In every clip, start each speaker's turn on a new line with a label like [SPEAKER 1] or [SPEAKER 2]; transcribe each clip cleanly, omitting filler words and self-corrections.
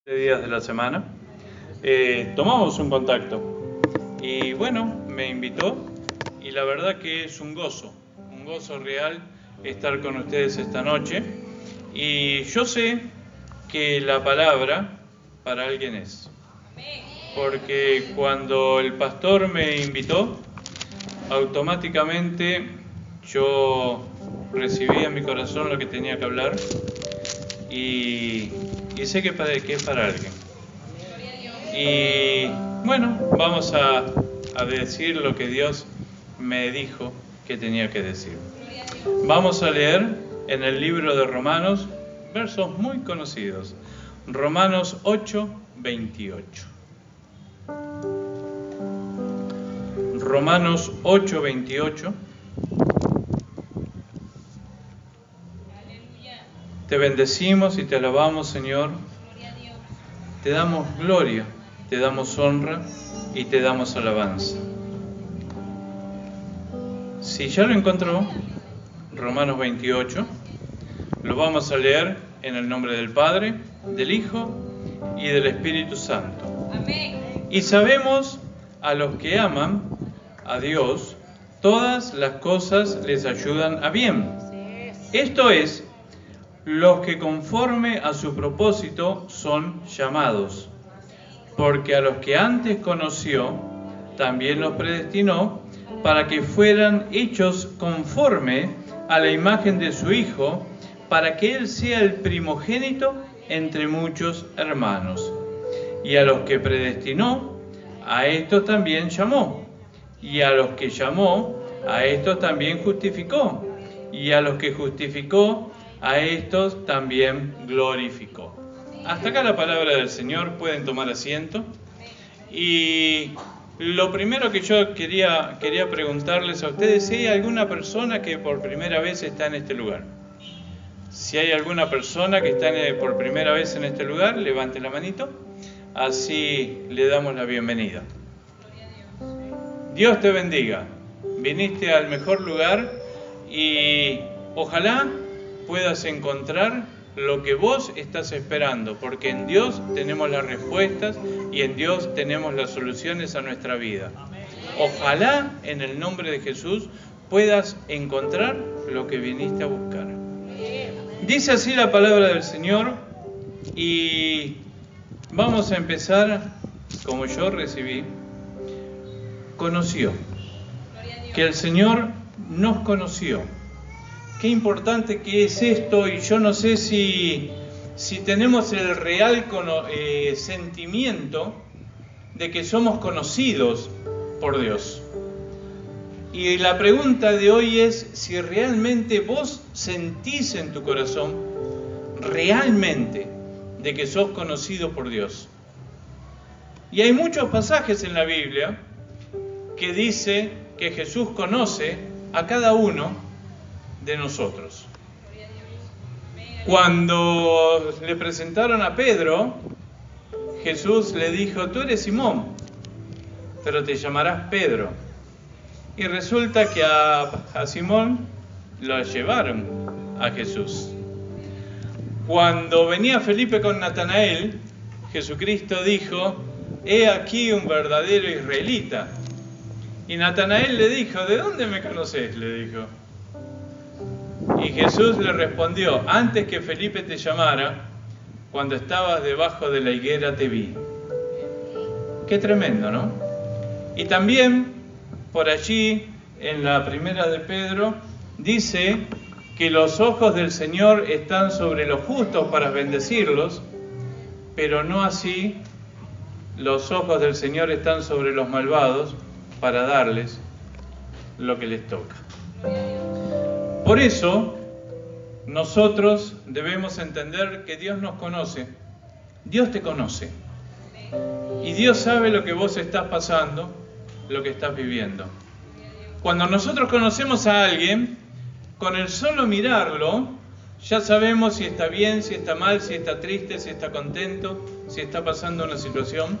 [SPEAKER 1] Días de la semana, tomamos un contacto y bueno, me invitó y la verdad que es un gozo real estar con ustedes esta noche, y yo sé que la palabra para alguien es, porque cuando el pastor me invitó, automáticamente yo recibí en mi corazón lo que tenía que hablar y sé que es para alguien. Y bueno, vamos a decir lo que Dios me dijo que tenía que decir. Vamos a leer en el libro de Romanos versos muy conocidos. Romanos 8:28. Romanos 8:28. Te bendecimos y te alabamos, Señor. Te damos gloria, te damos honra y te damos alabanza. Si ya lo encontró, Romanos 28, lo vamos a leer en el nombre del Padre, del Hijo y del Espíritu Santo. Amén. Y sabemos a los que aman a Dios, todas las cosas les ayudan a bien. Esto es, los que conforme a su propósito son llamados. Porque a los que antes conoció, también los predestinó para que fueran hechos conforme a la imagen de su Hijo, para que Él sea el primogénito entre muchos hermanos. Y a los que predestinó, a estos también llamó. Y a los que llamó, a estos también justificó. Y a los que justificó, a estos también glorificó. Hasta acá la palabra del Señor, pueden tomar asiento. Y lo primero que yo quería preguntarles a ustedes, si hay alguna persona que por primera vez está en este lugar. Si hay alguna persona que está por primera vez en este lugar, levante la manito, así le damos la bienvenida. Dios te bendiga, viniste al mejor lugar y ojalá puedas encontrar lo que vos estás esperando, porque en Dios tenemos las respuestas y en Dios tenemos las soluciones a nuestra vida. Ojalá en el nombre de Jesús puedas encontrar lo que viniste a buscar. Dice así la palabra del Señor, y vamos a empezar como yo recibí. Conoció, que el Señor nos conoció. Qué importante que es esto, y yo no sé si tenemos el real sentimiento de que somos conocidos por Dios. Y la pregunta de hoy es si realmente vos sentís en tu corazón realmente de que sos conocido por Dios. Y hay muchos pasajes en la Biblia que dice que Jesús conoce a cada uno de nosotros. Cuando le presentaron a Pedro, Jesús le dijo: tú eres Simón, pero te llamarás Pedro. Y resulta que a Simón lo llevaron a Jesús. Cuando venía Felipe con Natanael, Jesucristo dijo: he aquí un verdadero israelita. Y Natanael le dijo: ¿de dónde me conocés?, le dijo. Y Jesús le respondió: antes que Felipe te llamara, cuando estabas debajo de la higuera te vi. Qué tremendo, ¿no? Y también por allí, en la primera de Pedro, dice que los ojos del Señor están sobre los justos para bendecirlos, pero no así los ojos del Señor están sobre los malvados para darles lo que les toca. Por eso, nosotros debemos entender que Dios nos conoce. Dios te conoce. Y Dios sabe lo que vos estás pasando, lo que estás viviendo. Cuando nosotros conocemos a alguien, con el solo mirarlo, ya sabemos si está bien, si está mal, si está triste, si está contento, si está pasando una situación.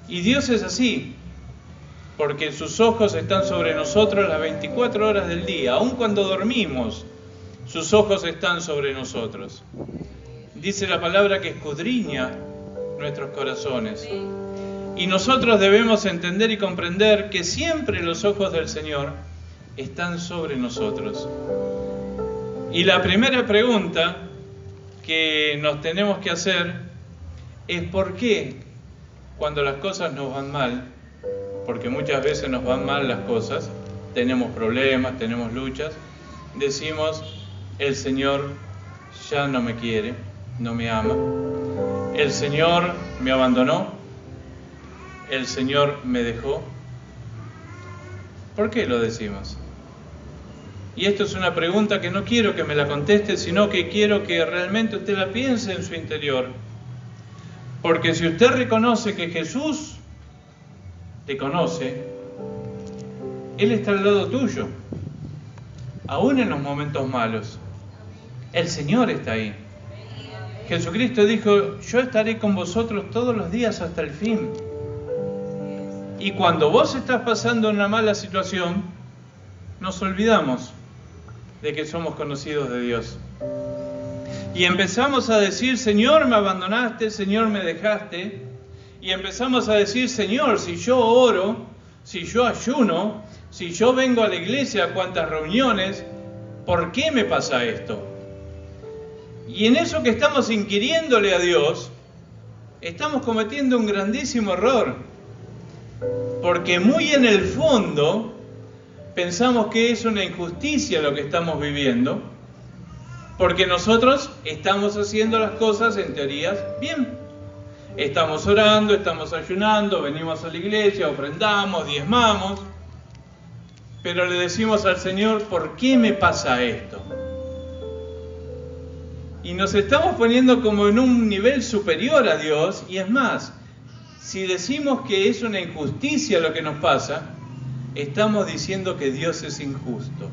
[SPEAKER 1] Y Dios es así, porque sus ojos están sobre nosotros las 24 horas del día. Aun cuando dormimos, sus ojos están sobre nosotros. dice la palabra que escudriña nuestros corazones. Y nosotros debemos entender y comprender que siempre los ojos del Señor están sobre nosotros. Y la primera pregunta que nos tenemos que hacer es ¿por qué cuando las cosas nos van mal? Porque muchas veces nos van mal las cosas, tenemos problemas, tenemos luchas, decimos, el Señor ya no me quiere, no me ama, el Señor me abandonó, el Señor me dejó. ¿Por qué lo decimos? Y esto es una pregunta que no quiero que me la conteste, sino que quiero que realmente usted la piense en su interior. Porque si usted reconoce que Jesús te conoce, Él está al lado tuyo, aún en los momentos malos. El Señor está ahí. Jesucristo dijo, yo estaré con vosotros todos los días hasta el fin. Y cuando vos estás pasando una mala situación, nos olvidamos de que somos conocidos de Dios. Y empezamos a decir, Señor, me abandonaste, Señor, me dejaste. Y empezamos a decir, Señor, si yo oro, si yo ayuno, si yo vengo a la iglesia a cuantas reuniones, ¿por qué me pasa esto? Y en eso que estamos inquiriéndole a Dios, estamos cometiendo un grandísimo error. Porque muy en el fondo pensamos que es una injusticia lo que estamos viviendo, porque nosotros estamos haciendo las cosas en teorías bien. Estamos orando, estamos ayunando, venimos a la iglesia, ofrendamos, diezmamos, pero le decimos al Señor, ¿por qué me pasa esto? Y nos estamos poniendo como en un nivel superior a Dios, y es más, si decimos que es una injusticia lo que nos pasa, estamos diciendo que Dios es injusto.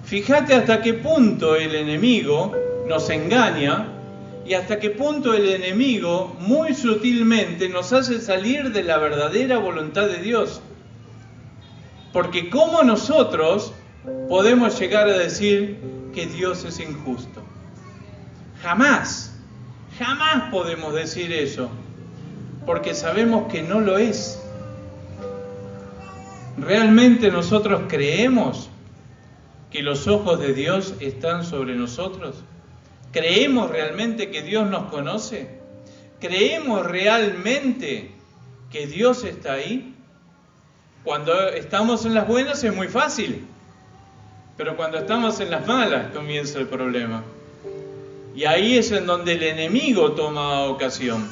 [SPEAKER 1] Fíjate hasta qué punto el enemigo nos engaña y hasta qué punto el enemigo muy sutilmente nos hace salir de la verdadera voluntad de Dios. Porque ¿cómo nosotros podemos llegar a decir que Dios es injusto? Jamás, jamás podemos decir eso. Porque sabemos que no lo es. ¿Realmente nosotros creemos que los ojos de Dios están sobre nosotros? ¿Creemos realmente que Dios nos conoce? ¿Creemos realmente que Dios está ahí? Cuando estamos en las buenas es muy fácil, pero cuando estamos en las malas comienza el problema. Y ahí es en donde el enemigo toma ocasión.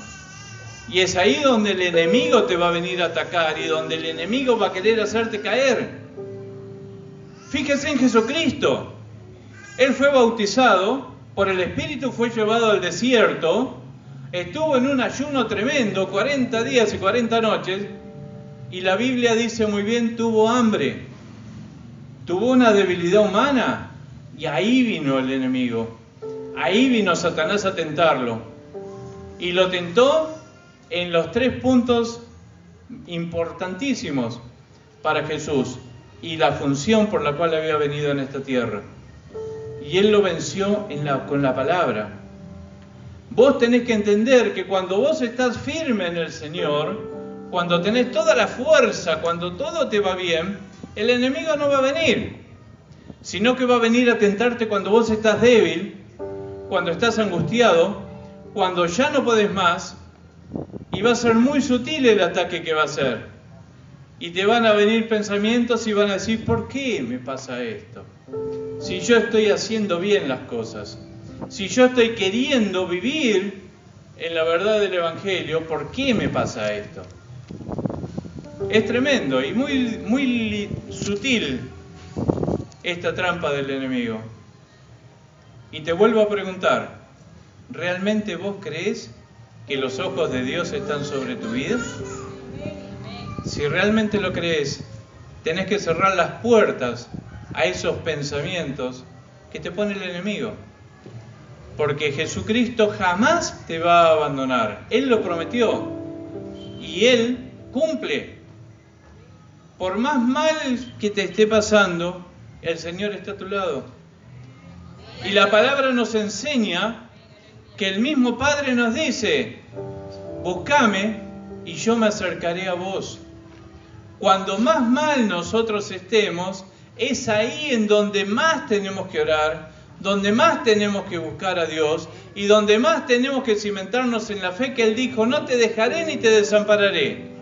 [SPEAKER 1] Y es ahí donde el enemigo te va a venir a atacar y donde el enemigo va a querer hacerte caer. Fíjese en Jesucristo. Él fue bautizado, por el Espíritu fue llevado al desierto, estuvo en un ayuno tremendo, 40 días y 40 noches, y la Biblia dice muy bien, tuvo hambre, tuvo una debilidad humana, y ahí vino el enemigo, ahí vino Satanás a tentarlo, y lo tentó en los 3 puntos importantísimos para Jesús y la función por la cual había venido en esta tierra. Y Él lo venció con la palabra. Vos tenés que entender que cuando vos estás firme en el Señor, cuando tenés toda la fuerza, cuando todo te va bien, el enemigo no va a venir, sino que va a venir a tentarte cuando vos estás débil, cuando estás angustiado, cuando ya no podés más. Y va a ser muy sutil el ataque que va a hacer. Y te van a venir pensamientos y van a decir, ¿por qué me pasa esto? Si yo estoy haciendo bien las cosas, si yo estoy queriendo vivir en la verdad del Evangelio, ¿por qué me pasa esto? Es tremendo y muy sutil esta trampa del enemigo. Y te vuelvo a preguntar, ¿realmente vos creés que los ojos de Dios están sobre tu vida? Si realmente lo crees, tenés que cerrar las puertas a esos pensamientos que te pone el enemigo. Porque Jesucristo jamás te va a abandonar. Él lo prometió y Él cumple. Por más mal que te esté pasando, el Señor está a tu lado. Y la palabra nos enseña que el mismo Padre nos dice: buscame y yo me acercaré a vos. Cuando más mal nosotros estemos, es ahí en donde más tenemos que orar, donde más tenemos que buscar a Dios y donde más tenemos que cimentarnos en la fe que Él dijo: no te dejaré ni te desampararé.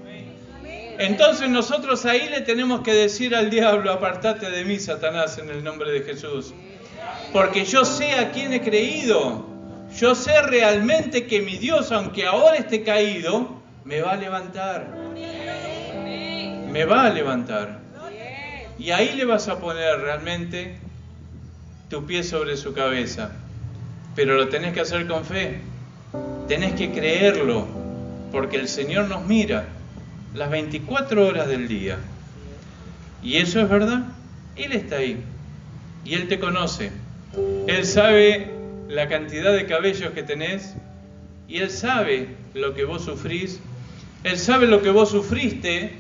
[SPEAKER 1] Entonces nosotros ahí le tenemos que decir al diablo: apartate de mí, Satanás, en el nombre de Jesús. Porque yo sé a quién he creído. Yo sé realmente que mi Dios, aunque ahora esté caído, me va a levantar. Me va a levantar. Y ahí le vas a poner realmente tu pie sobre su cabeza. Pero lo tenés que hacer con fe. Tenés que creerlo. Porque el Señor nos mira las 24 horas del día. Y eso es verdad. Él está ahí. Y Él te conoce. Él sabe la cantidad de cabellos que tenés. Y Él sabe lo que vos sufrís. Él sabe lo que vos sufriste.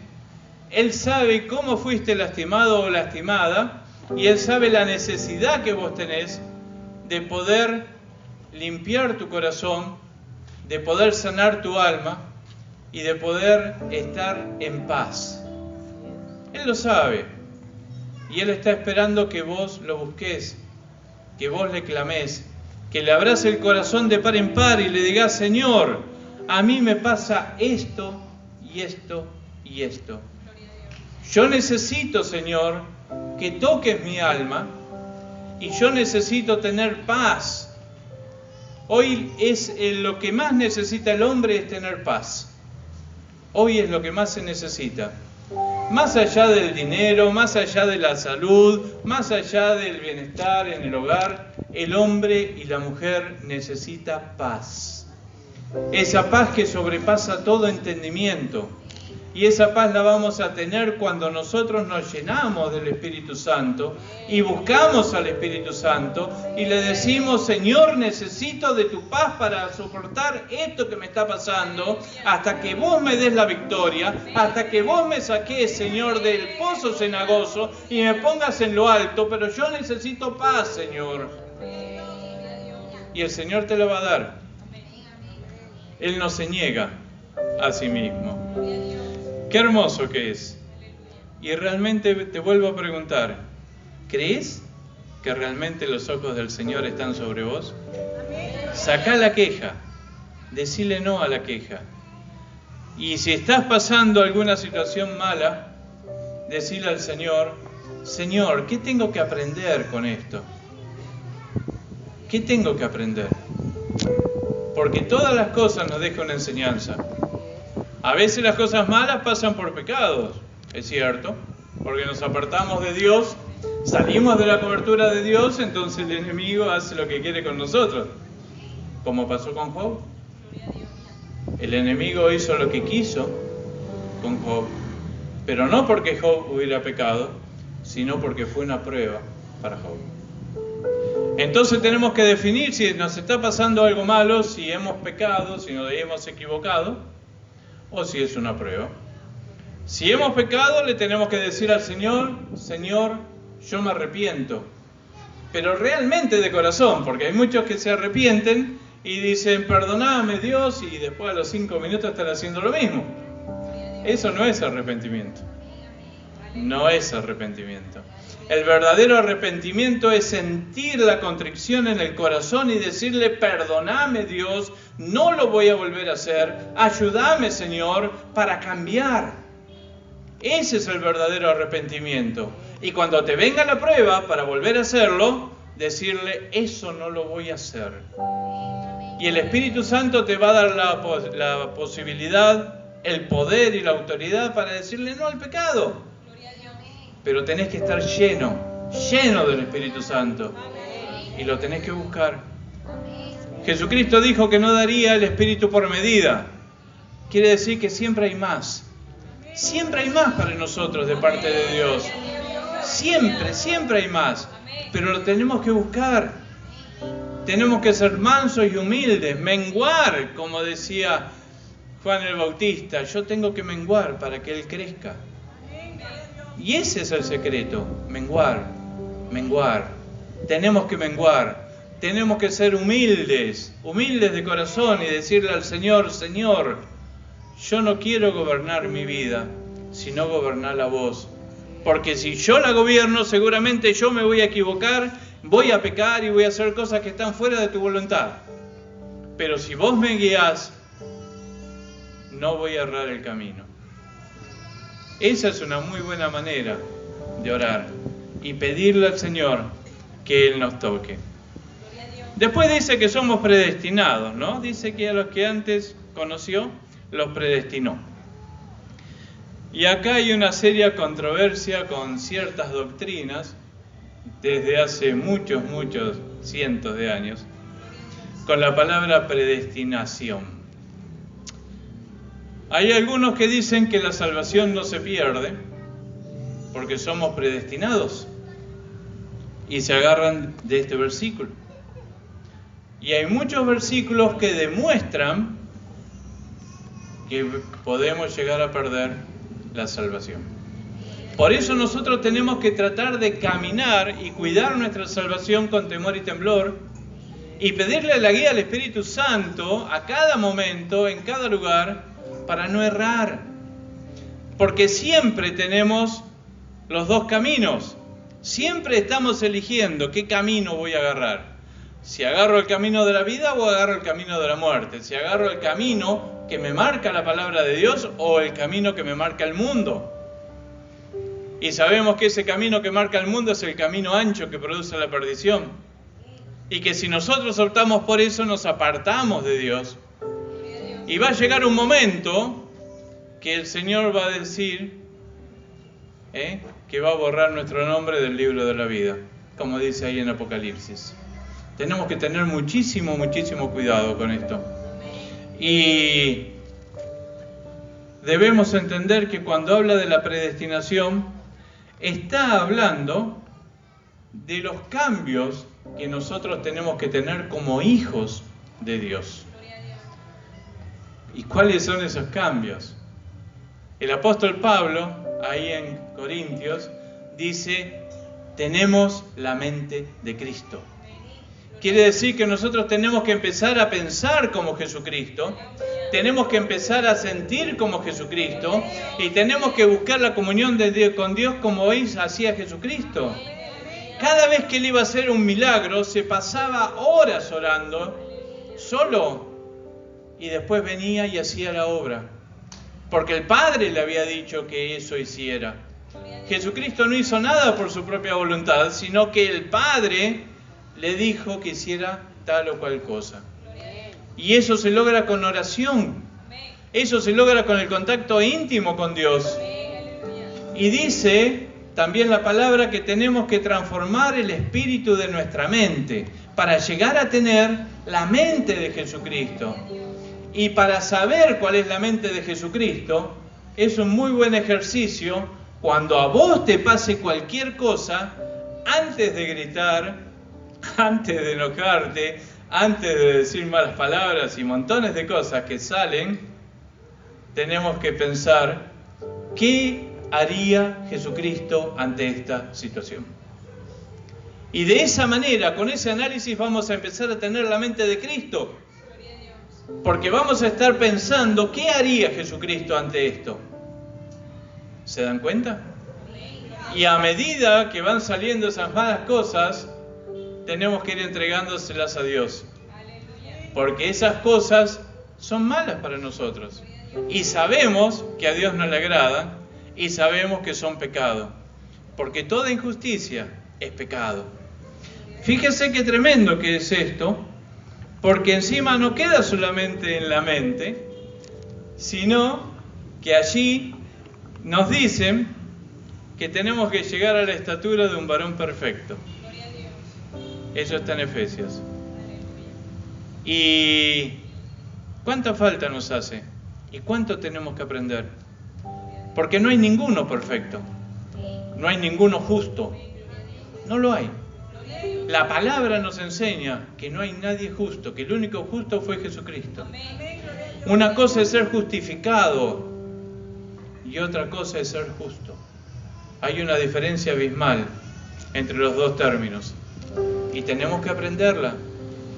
[SPEAKER 1] Él sabe cómo fuiste lastimado o lastimada. Y Él sabe la necesidad que vos tenés de poder limpiar tu corazón, de poder sanar tu alma y de poder estar en paz. Él lo sabe. Y Él está esperando que vos lo busques, que vos le clamés, que le abrás el corazón de par en par y le digas: Señor, a mí me pasa esto y esto y esto. Yo necesito, Señor, que toques mi alma y yo necesito tener paz. Hoy es lo que más necesita el hombre, es tener paz. Hoy es lo que más se necesita. Más allá del dinero, más allá de la salud, más allá del bienestar en el hogar, el hombre y la mujer necesita paz. Esa paz que sobrepasa todo entendimiento. Y esa paz la vamos a tener cuando nosotros nos llenamos del Espíritu Santo y buscamos al Espíritu Santo y le decimos: Señor, necesito de tu paz para soportar esto que me está pasando, hasta que vos me des la victoria, hasta que vos me saques, Señor, del pozo cenagoso y me pongas en lo alto, pero yo necesito paz, Señor. Y el Señor te lo va a dar. Él no se niega a sí mismo. Qué hermoso que es. Y realmente te vuelvo a preguntar: ¿crees que realmente los ojos del Señor están sobre vos? Sacá la queja, decile no a la queja. Y si estás pasando alguna situación mala, decile al Señor: Señor, ¿qué tengo que aprender con esto? ¿Qué tengo que aprender? Porque todas las cosas nos dejan una enseñanza. A veces las cosas malas pasan por pecados, es cierto, porque nos apartamos de Dios, salimos de la cobertura de Dios, entonces el enemigo hace lo que quiere con nosotros, como pasó con Job. El enemigo hizo lo que quiso con Job, pero no porque Job hubiera pecado, sino porque fue una prueba para Job. Entonces tenemos que definir si nos está pasando algo malo, si hemos pecado, si nos hemos equivocado, o si es una prueba. Si hemos pecado, le tenemos que decir al Señor: Señor, yo me arrepiento. Pero realmente de corazón, porque hay muchos que se arrepienten y dicen: perdóname, Dios, y después a los 5 minutos están haciendo lo mismo. Eso no es arrepentimiento. No es arrepentimiento. El verdadero arrepentimiento es sentir la contrición en el corazón y decirle: perdóname, Dios, no lo voy a volver a hacer, ayúdame, Señor, para cambiar. Ese es el verdadero arrepentimiento. Y cuando te venga la prueba para volver a hacerlo, decirle: eso no lo voy a hacer. Y el Espíritu Santo te va a dar la posibilidad, el poder y la autoridad para decirle no al pecado. Pero tenés que estar lleno del Espíritu Santo. Y lo tenés que buscar. Jesucristo dijo que no daría el Espíritu por medida. Quiere decir que siempre hay más. Siempre hay más para nosotros de parte de Dios. Siempre hay más. Pero lo tenemos que buscar. Tenemos que ser mansos y humildes, menguar, como decía Juan el Bautista. Yo tengo que menguar para que Él crezca. Y ese es el secreto, menguar. Tenemos que menguar. tenemos que ser humildes de corazón y decirle al Señor, Señor, yo no quiero gobernar mi vida, sino gobernarla vos. Porque si yo la gobierno, seguramente yo me voy a equivocar, voy a pecar y voy a hacer cosas que están fuera de tu voluntad. Pero si vos me guías, no voy a errar el camino. Esa es una muy buena manera de orar y pedirle al Señor que Él nos toque. Después dice que somos predestinados, ¿no? Dice que a los que antes conoció, los predestinó. Y acá hay una seria controversia con ciertas doctrinas desde hace muchos cientos de años con la palabra predestinación. Hay algunos que dicen que la salvación no se pierde porque somos predestinados y se agarran de este versículo. Y hay muchos versículos que demuestran que podemos llegar a perder la salvación. Por eso nosotros tenemos que tratar de caminar y cuidar nuestra salvación con temor y temblor y pedirle la guía al Espíritu Santo a cada momento, en cada lugar, para no errar. Porque siempre tenemos los dos caminos. Siempre estamos eligiendo qué camino voy a agarrar. Si agarro el camino de la vida o agarro el camino de la muerte. Si agarro el camino que me marca la palabra de Dios o el camino que me marca el mundo. Y sabemos que ese camino que marca el mundo es el camino ancho que produce la perdición. Y que si nosotros optamos por eso nos apartamos de Dios. Y va a llegar un momento que el Señor va a decir que va a borrar nuestro nombre del libro de la vida. Como dice ahí en Apocalipsis. Tenemos que tener muchísimo cuidado con esto. Y debemos entender que cuando habla de la predestinación, está hablando de los cambios que nosotros tenemos que tener como hijos de Dios. ¿Y cuáles son esos cambios? El apóstol Pablo, ahí en Corintios, dice, tenemos la mente de Cristo. Quiere decir que nosotros tenemos que empezar a pensar como Jesucristo, tenemos que empezar a sentir como Jesucristo y tenemos que buscar la comunión con Dios como hoy hacía Jesucristo. Cada vez que Él iba a hacer un milagro, se pasaba horas orando, solo, y después venía y hacía la obra. Porque el Padre le había dicho que eso hiciera. Jesucristo no hizo nada por su propia voluntad, sino que el Padre le dijo que hiciera tal o cual cosa. Y eso se logra con oración. Eso se logra con el contacto íntimo con Dios. Y dice también la palabra que tenemos que transformar el espíritu de nuestra mente para llegar a tener la mente de Jesucristo. Y para saber cuál es la mente de Jesucristo, es un muy buen ejercicio cuando a vos te pase cualquier cosa, antes de gritar, antes de enojarte, antes de decir malas palabras y montones de cosas que salen, tenemos que pensar, ¿qué haría Jesucristo ante esta situación? Y de esa manera, con ese análisis, vamos a empezar a tener la mente de Cristo. Porque vamos a estar pensando, ¿qué haría Jesucristo ante esto? ¿Se dan cuenta? Y a medida que van saliendo esas malas cosas, tenemos que ir entregándoselas a Dios. Porque esas cosas son malas para nosotros. Y sabemos que a Dios no le agrada y sabemos que son pecado. Porque toda injusticia es pecado. Fíjense qué tremendo que es esto. Porque encima no queda solamente en la mente, sino que allí nos dicen que tenemos que llegar a la estatura de un varón perfecto. Eso está en Efesios. ¿Y cuánta falta nos hace? ¿Y cuánto tenemos que aprender? Porque no hay ninguno perfecto. No hay ninguno justo. No lo hay. La palabra nos enseña que no hay nadie justo, que el único justo fue Jesucristo. Una cosa es ser justificado y otra cosa es ser justo. Hay una diferencia abismal entre los dos términos y tenemos que aprenderla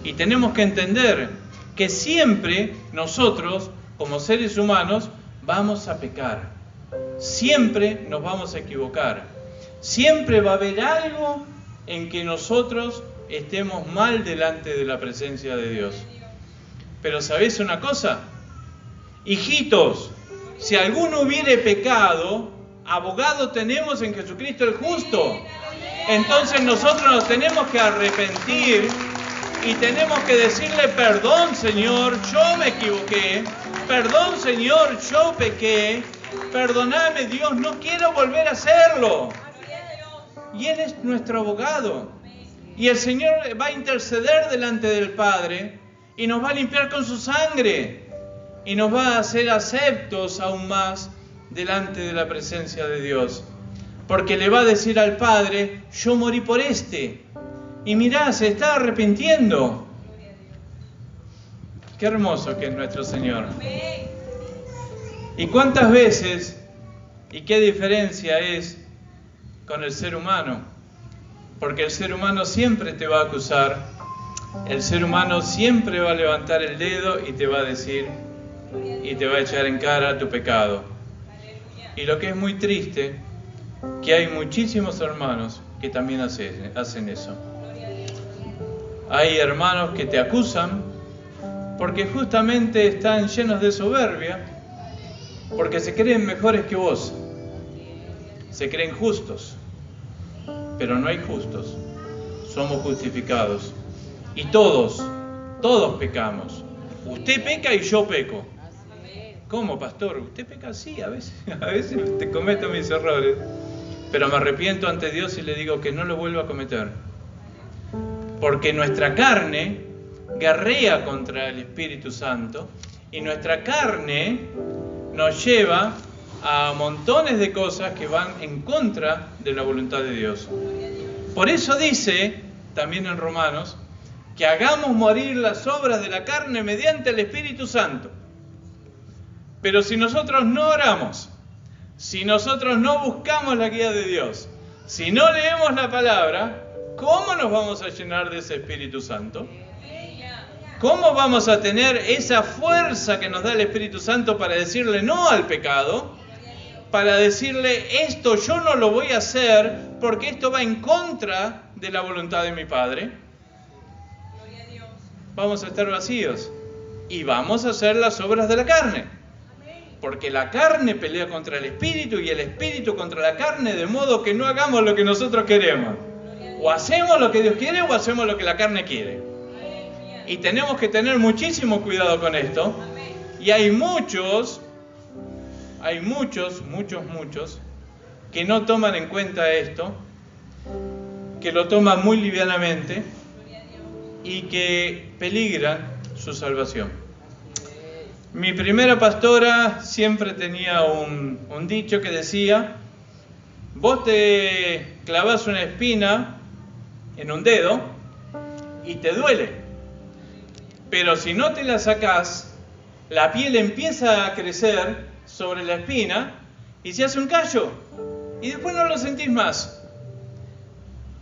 [SPEAKER 1] Y tenemos que entender que siempre nosotros, como seres humanos, vamos a pecar. Siempre nos vamos a equivocar. Siempre va a haber algo en que nosotros estemos mal delante de la presencia de Dios. Pero ¿sabéis una cosa? Hijitos, si alguno hubiere pecado, abogado tenemos en Jesucristo el justo. Entonces nosotros nos tenemos que arrepentir y tenemos que decirle: perdón, Señor, yo me equivoqué. Perdón, Señor, yo pequé. Perdóname, Dios, no quiero volver a hacerlo. Y Él es nuestro abogado. Y el Señor va a interceder delante del Padre y nos va a limpiar con su sangre. Y nos va a hacer aceptos aún más delante de la presencia de Dios. Porque le va a decir al Padre: yo morí por este. Y mirá, se está arrepintiendo. Qué hermoso que es nuestro Señor. ¿Y cuántas veces y qué diferencia es con el ser humano? Porque el ser humano siempre te va a acusar. El ser humano siempre va a levantar el dedo y te va a decir y te va a echar en cara tu pecado. Y lo que es muy triste, que hay muchísimos hermanos que también hacen eso. Hay hermanos que te acusan porque justamente están llenos de soberbia, porque se creen mejores que vos, se creen justos, pero no hay justos, somos justificados. Y todos pecamos. Usted peca y yo peco. ¿Cómo, pastor? ¿Usted peca? Sí, a veces te cometo mis errores, pero me arrepiento ante Dios y le digo que no lo vuelva a cometer. Porque nuestra carne guerrea contra el Espíritu Santo y nuestra carne nos lleva a montones de cosas que van en contra de la voluntad de Dios. Por eso dice, también en Romanos, que hagamos morir las obras de la carne mediante el Espíritu Santo. Pero si nosotros no oramos, si nosotros no buscamos la guía de Dios, si no leemos la palabra, ¿cómo nos vamos a llenar de ese Espíritu Santo? ¿Cómo vamos a tener esa fuerza que nos da el Espíritu Santo para decirle no al pecado? Para decirle: esto yo no lo voy a hacer porque esto va en contra de la voluntad de mi Padre. Vamos a estar vacíos y vamos a hacer las obras de la carne. Porque la carne pelea contra el Espíritu y el Espíritu contra la carne, de modo que no hagamos lo que nosotros queremos. O hacemos lo que Dios quiere o hacemos lo que la carne quiere. Y tenemos que tener muchísimo cuidado con esto. Y hay muchos que no toman en cuenta esto, que lo toman muy livianamente y que peligran su salvación. Mi primera pastora siempre tenía un dicho que decía: vos te clavás una espina en un dedo y te duele. Pero si no te la sacás, la piel empieza a crecer sobre la espina y se hace un callo. Y después no lo sentís más.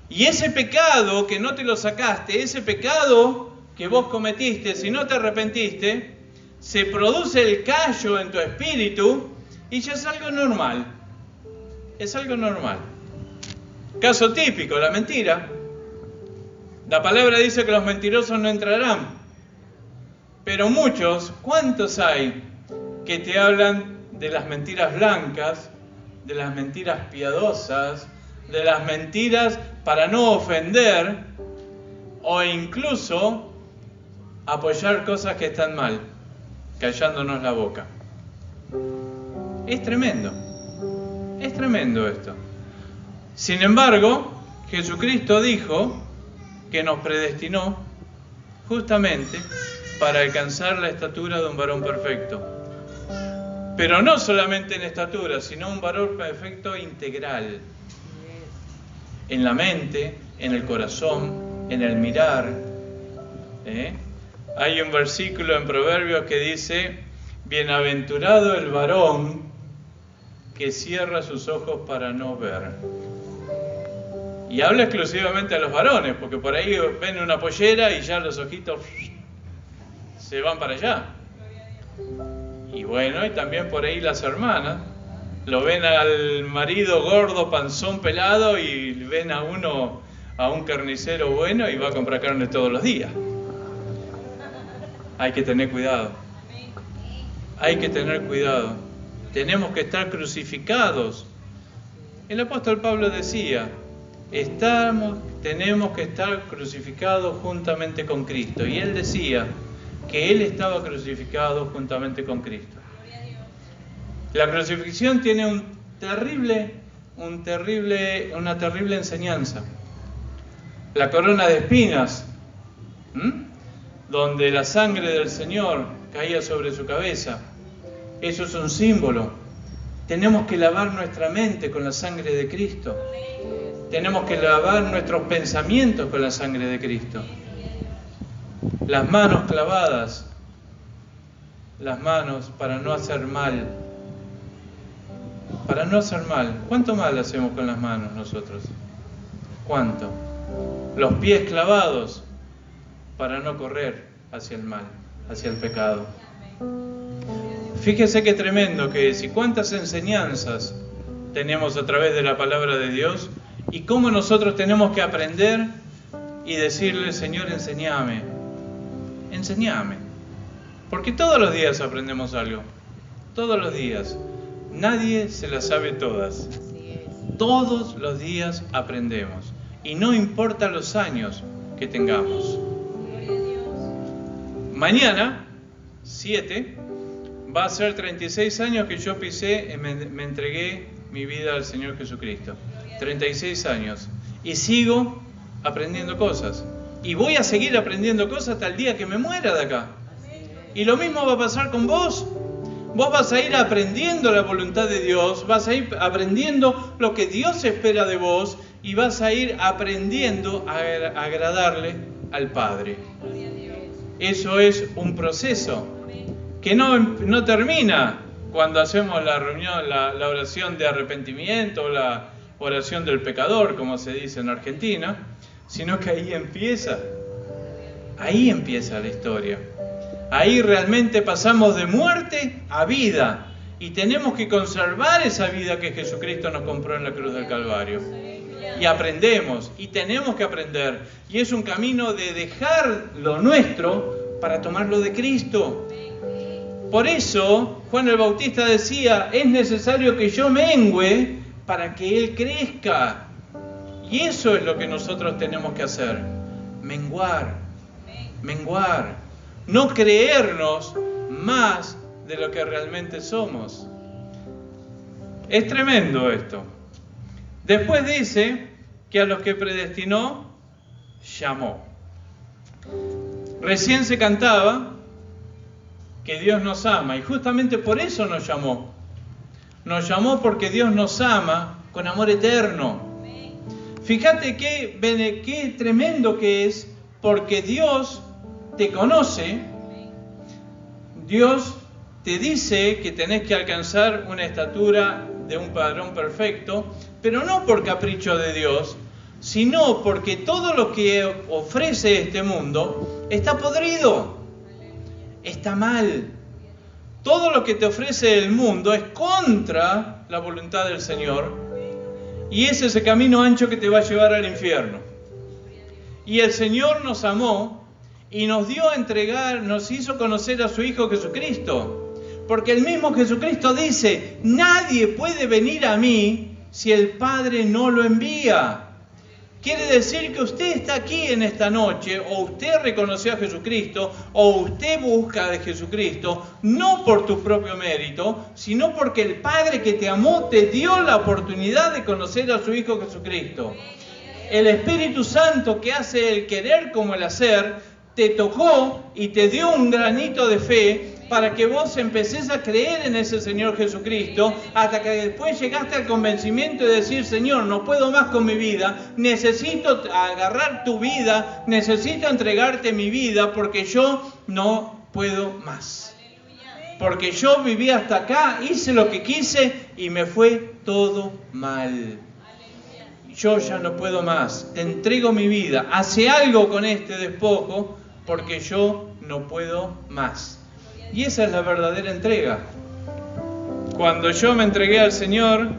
[SPEAKER 1] Y ese pecado que no te lo sacaste, ese pecado que vos cometiste, si no te arrepentiste, se produce el callo en tu espíritu y ya es algo normal. Es algo normal. Caso típico, la mentira. La palabra dice que los mentirosos no entrarán. Pero muchos, ¿cuántos hay que te hablan de las mentiras blancas, de las mentiras piadosas, de las mentiras para no ofender o incluso apoyar cosas que están mal, callándonos la boca? Es tremendo esto. Sin embargo, Jesucristo dijo que nos predestinó justamente para alcanzar la estatura de un varón perfecto. Pero no solamente en estatura, sino un varón perfecto integral. En la mente, en el corazón, en el mirar. Hay un versículo en Proverbios que dice: bienaventurado el varón que cierra sus ojos para no ver. Y habla exclusivamente a los varones, porque por ahí ven una pollera y ya los ojitos se van para allá. Y bueno, y también por ahí las hermanas lo ven al marido gordo, panzón, pelado, y ven a un carnicero bueno y va a comprar carne todos los días. Hay que tener cuidado. Hay que tener cuidado. Tenemos que estar crucificados. El apóstol Pablo decía, tenemos que estar crucificados juntamente con Cristo. Y él decía que él estaba crucificado juntamente con Cristo. La crucifixión tiene una terrible enseñanza. La corona de espinas, donde la sangre del Señor caía sobre su cabeza, eso es un símbolo. Tenemos que lavar nuestra mente con la sangre de Cristo. Tenemos que lavar nuestros pensamientos con la sangre de Cristo. Las manos clavadas, las manos para no hacer mal. Para no hacer mal. ¿Cuánto mal hacemos con las manos nosotros? ¿Cuánto? Los pies clavados para no correr hacia el mal, hacia el pecado. Fíjese qué tremendo que es y cuántas enseñanzas tenemos a través de la palabra de Dios y cómo nosotros tenemos que aprender y decirle, Señor, enséñame, enséñame. Porque todos los días aprendemos algo, todos los días. Nadie se las sabe todas. Todos los días aprendemos y no importa los años que tengamos. Mañana, 7, va a ser 36 años que yo me entregué mi vida al Señor Jesucristo. 36 años. Y sigo aprendiendo cosas. Y voy a seguir aprendiendo cosas hasta el día que me muera de acá. Y lo mismo va a pasar con vos. Vos vas a ir aprendiendo la voluntad de Dios, vas a ir aprendiendo lo que Dios espera de vos y vas a ir aprendiendo a agradarle al Padre. Eso es un proceso que no termina cuando hacemos la reunión, la oración de arrepentimiento, la oración del pecador, como se dice en Argentina, sino que ahí empieza la historia. Ahí realmente pasamos de muerte a vida y tenemos que conservar esa vida que Jesucristo nos compró en la cruz del Calvario. Y aprendemos, y tenemos que aprender. Y es un camino de dejar lo nuestro para tomar lo de Cristo. Por eso Juan el Bautista decía, es necesario que yo mengüe para que Él crezca. Y eso es lo que nosotros tenemos que hacer. Menguar. No creernos más de lo que realmente somos. Es tremendo esto. Después dice que a los que predestinó, llamó. Recién se cantaba que Dios nos ama y justamente por eso nos llamó. Nos llamó porque Dios nos ama con amor eterno. Fíjate qué tremendo que es, porque Dios te conoce, Dios te dice que tenés que alcanzar una estatura de un varón perfecto, pero no por capricho de Dios, sino porque todo lo que ofrece este mundo está podrido, está mal. Todo lo que te ofrece el mundo es contra la voluntad del Señor y es ese camino ancho que te va a llevar al infierno. Y el Señor nos amó y nos dio a entregar, nos hizo conocer a su Hijo Jesucristo. Porque el mismo Jesucristo dice, nadie puede venir a mí si el Padre no lo envía. Quiere decir que usted está aquí en esta noche, o usted reconoció a Jesucristo, o usted busca de Jesucristo, no por tu propio mérito, sino porque el Padre que te amó te dio la oportunidad de conocer a su Hijo Jesucristo. El Espíritu Santo, que hace el querer como el hacer, te tocó y te dio un granito de fe para que vos empecés a creer en ese Señor Jesucristo, hasta que después llegaste al convencimiento de decir, Señor, no puedo más con mi vida, necesito agarrar tu vida, necesito entregarte mi vida, porque yo no puedo más. Porque yo viví hasta acá, hice lo que quise y me fue todo mal. yo ya no puedo más, te entrego mi vida, hace algo con este despojo porque yo no puedo más. Y esa es la verdadera entrega. Cuando yo me entregué al Señor,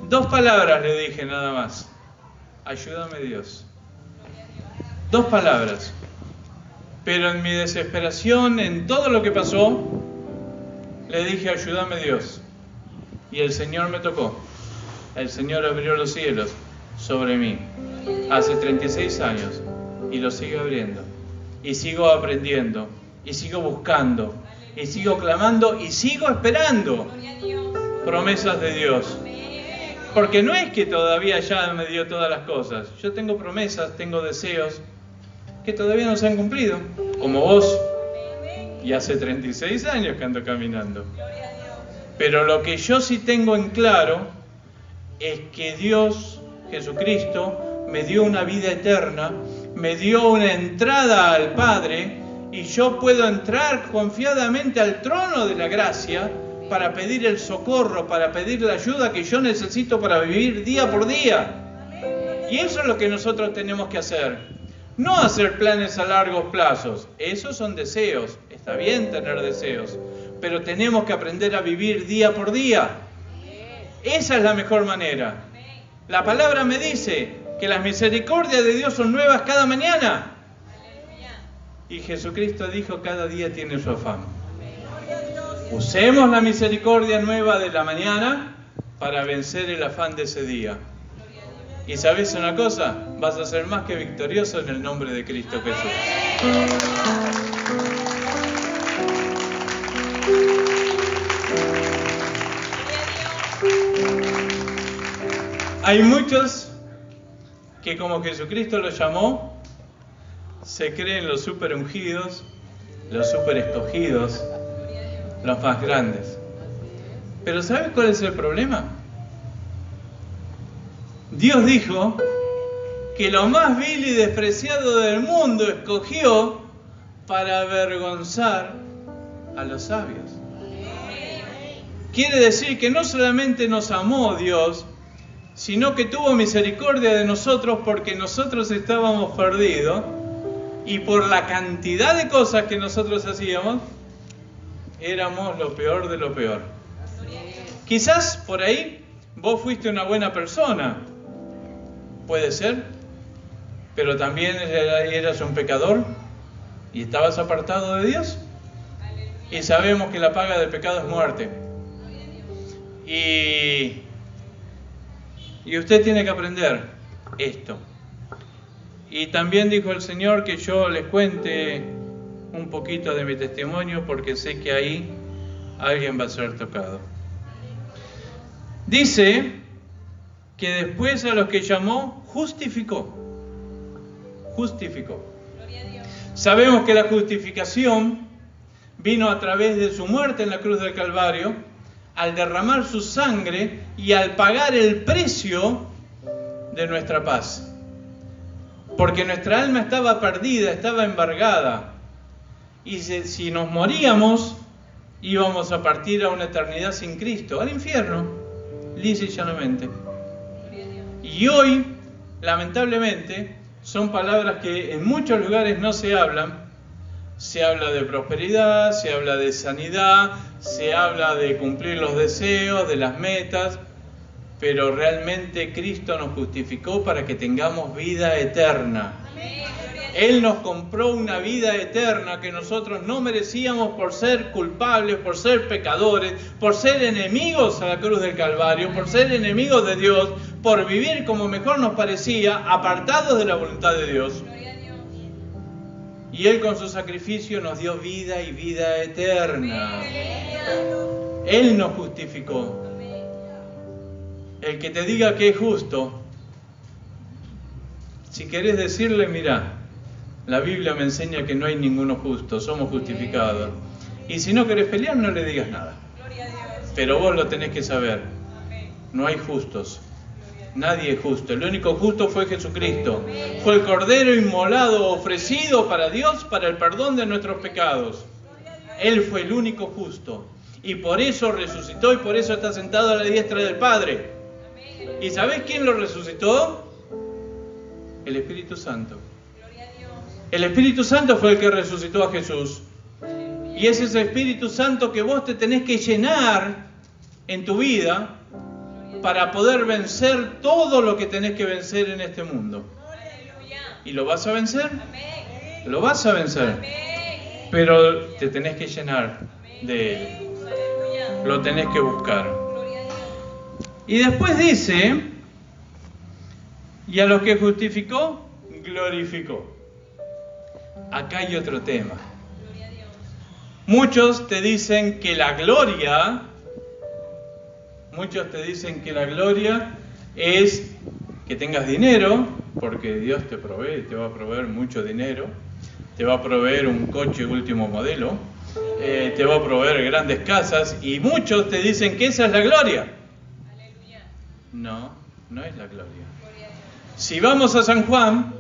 [SPEAKER 1] 2 palabras le dije nada más: ayúdame Dios. 2 palabras. Pero en mi desesperación, en todo lo que pasó, le dije: ayúdame Dios. Y el Señor me tocó. El Señor abrió los cielos sobre mí hace 36 años y lo sigue abriendo. Y sigo aprendiendo, y sigo buscando, y sigo clamando, y sigo esperando promesas de Dios. Porque no es que todavía ya me dio todas las cosas. Yo tengo promesas, tengo deseos que todavía no se han cumplido, como vos. Y hace 36 años que ando caminando. Pero lo que yo sí tengo en claro es que Dios, Jesucristo, me dio una vida eterna, me dio una entrada al Padre, y yo puedo entrar confiadamente al trono de la gracia para pedir el socorro, para pedir la ayuda que yo necesito para vivir día por día. Y eso es lo que nosotros tenemos que hacer. No hacer planes a largos plazos. Esos son deseos. Está bien tener deseos. Pero tenemos que aprender a vivir día por día. Esa es la mejor manera. La palabra me dice que las misericordias de Dios son nuevas cada mañana. Y Jesucristo dijo: cada día tiene su afán. Usemos la misericordia nueva de la mañana para vencer el afán de ese día. Y ¿sabes una cosa? Vas a ser más que victorioso en el nombre de Cristo Jesús. Hay muchos que, como Jesucristo los llamó, se creen los super ungidos, los super escogidos, los más grandes. Pero ¿sabes cuál es el problema? Dios dijo que lo más vil y despreciado del mundo escogió para avergonzar a los sabios. Quiere decir que no solamente nos amó Dios, sino que tuvo misericordia de nosotros porque nosotros estábamos perdidos y por la cantidad de cosas que nosotros hacíamos, éramos lo peor de lo peor. Quizás por ahí vos fuiste una buena persona, puede ser, pero también eras un pecador y estabas apartado de Dios. Y sabemos que la paga del pecado es muerte. Y usted tiene que aprender esto. Y también dijo el Señor que yo les cuente un poquito de mi testimonio porque sé que ahí alguien va a ser tocado. Dice que después a los que llamó, justificó. Justificó. Sabemos que la justificación vino a través de su muerte en la cruz del Calvario, al derramar su sangre y al pagar el precio de nuestra paz. Porque nuestra alma estaba perdida, estaba embargada. Y si nos moríamos, íbamos a partir a una eternidad sin Cristo, al infierno, lisa y llanamente. Y hoy, lamentablemente, son palabras que en muchos lugares no se hablan. Se habla de prosperidad, se habla de sanidad, se habla de cumplir los deseos, de las metas, pero realmente Cristo nos justificó para que tengamos vida eterna. Él nos compró una vida eterna que nosotros no merecíamos por ser culpables, por ser pecadores, por ser enemigos a la cruz del Calvario, por ser enemigos de Dios, por vivir como mejor nos parecía, apartados de la voluntad de Dios. Y Él con su sacrificio nos dio vida y vida eterna. Él nos justificó. El que te diga que es justo, si querés decirle, mirá, la Biblia me enseña que no hay ninguno justo, somos justificados. Y si no querés pelear, no le digas nada. Pero vos lo tenés que saber. No hay justos. Nadie es justo. El único justo fue Jesucristo. Fue el Cordero inmolado, ofrecido para Dios, para el perdón de nuestros pecados. Él fue el único justo. Y por eso resucitó y por eso está sentado a la diestra del Padre. ¿Y sabés quién lo resucitó? El Espíritu Santo. El Espíritu Santo fue el que resucitó a Jesús. Y es ese Espíritu Santo que vos te tenés que llenar en tu vida para poder vencer todo lo que tenés que vencer en este mundo. ¿Y lo vas a vencer? Lo vas a vencer. Pero te tenés que llenar de Él. Lo tenés que buscar. Y después dice, y a los que justificó, glorificó. Acá hay otro tema. Muchos te dicen que la gloria es que tengas dinero, porque Dios te provee, te va a proveer mucho dinero, te va a proveer un coche último modelo, te va a proveer grandes casas, y muchos te dicen que esa es la gloria. No, no es la gloria. Si vamos a San Juan,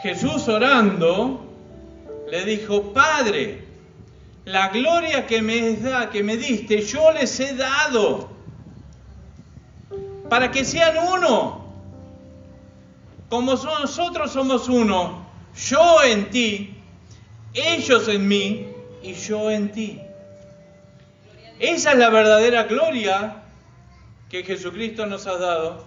[SPEAKER 1] Jesús orando le dijo: Padre, la gloria que me diste, yo les he dado para que sean uno, como nosotros somos uno, yo en ti, ellos en mí y yo en ti. Esa es la verdadera gloria que Jesucristo nos ha dado.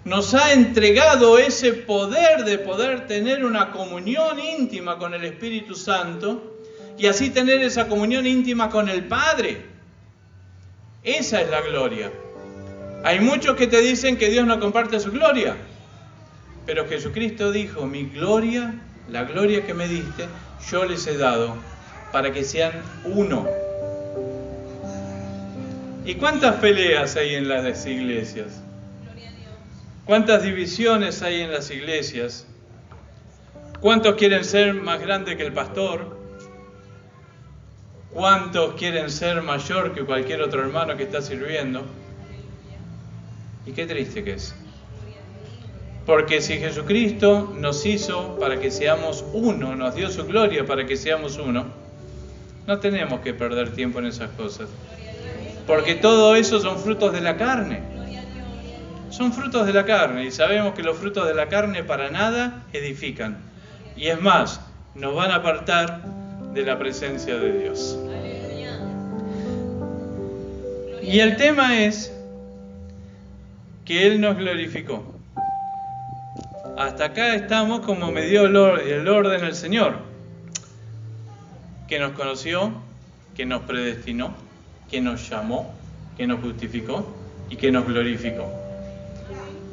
[SPEAKER 1] Nos ha entregado ese poder de poder tener una comunión íntima con el Espíritu Santo y así tener esa comunión íntima con el Padre. Esa es la gloria. Hay muchos que te dicen que Dios no comparte su gloria, pero Jesucristo dijo: mi gloria, la gloria que me diste, yo les he dado para que sean uno. ¿Y cuántas peleas hay en las iglesias? ¿Cuántas divisiones hay en las iglesias? ¿Cuántos quieren ser más grandes que el pastor? ¿Cuántos quieren ser mayor que cualquier otro hermano que está sirviendo? Y qué triste que es. Porque si Jesucristo nos hizo para que seamos uno, nos dio su gloria para que seamos uno, no tenemos que perder tiempo en esas cosas. Porque todo eso son frutos de la carne. Son frutos de la carne, y sabemos que los frutos de la carne para nada edifican. Y es más, nos van a apartar de la presencia de Dios. Y el tema es que Él nos glorificó. Hasta acá estamos como me dio el orden el Señor, que nos conoció, que nos predestinó, que nos llamó, que nos justificó y que nos glorificó.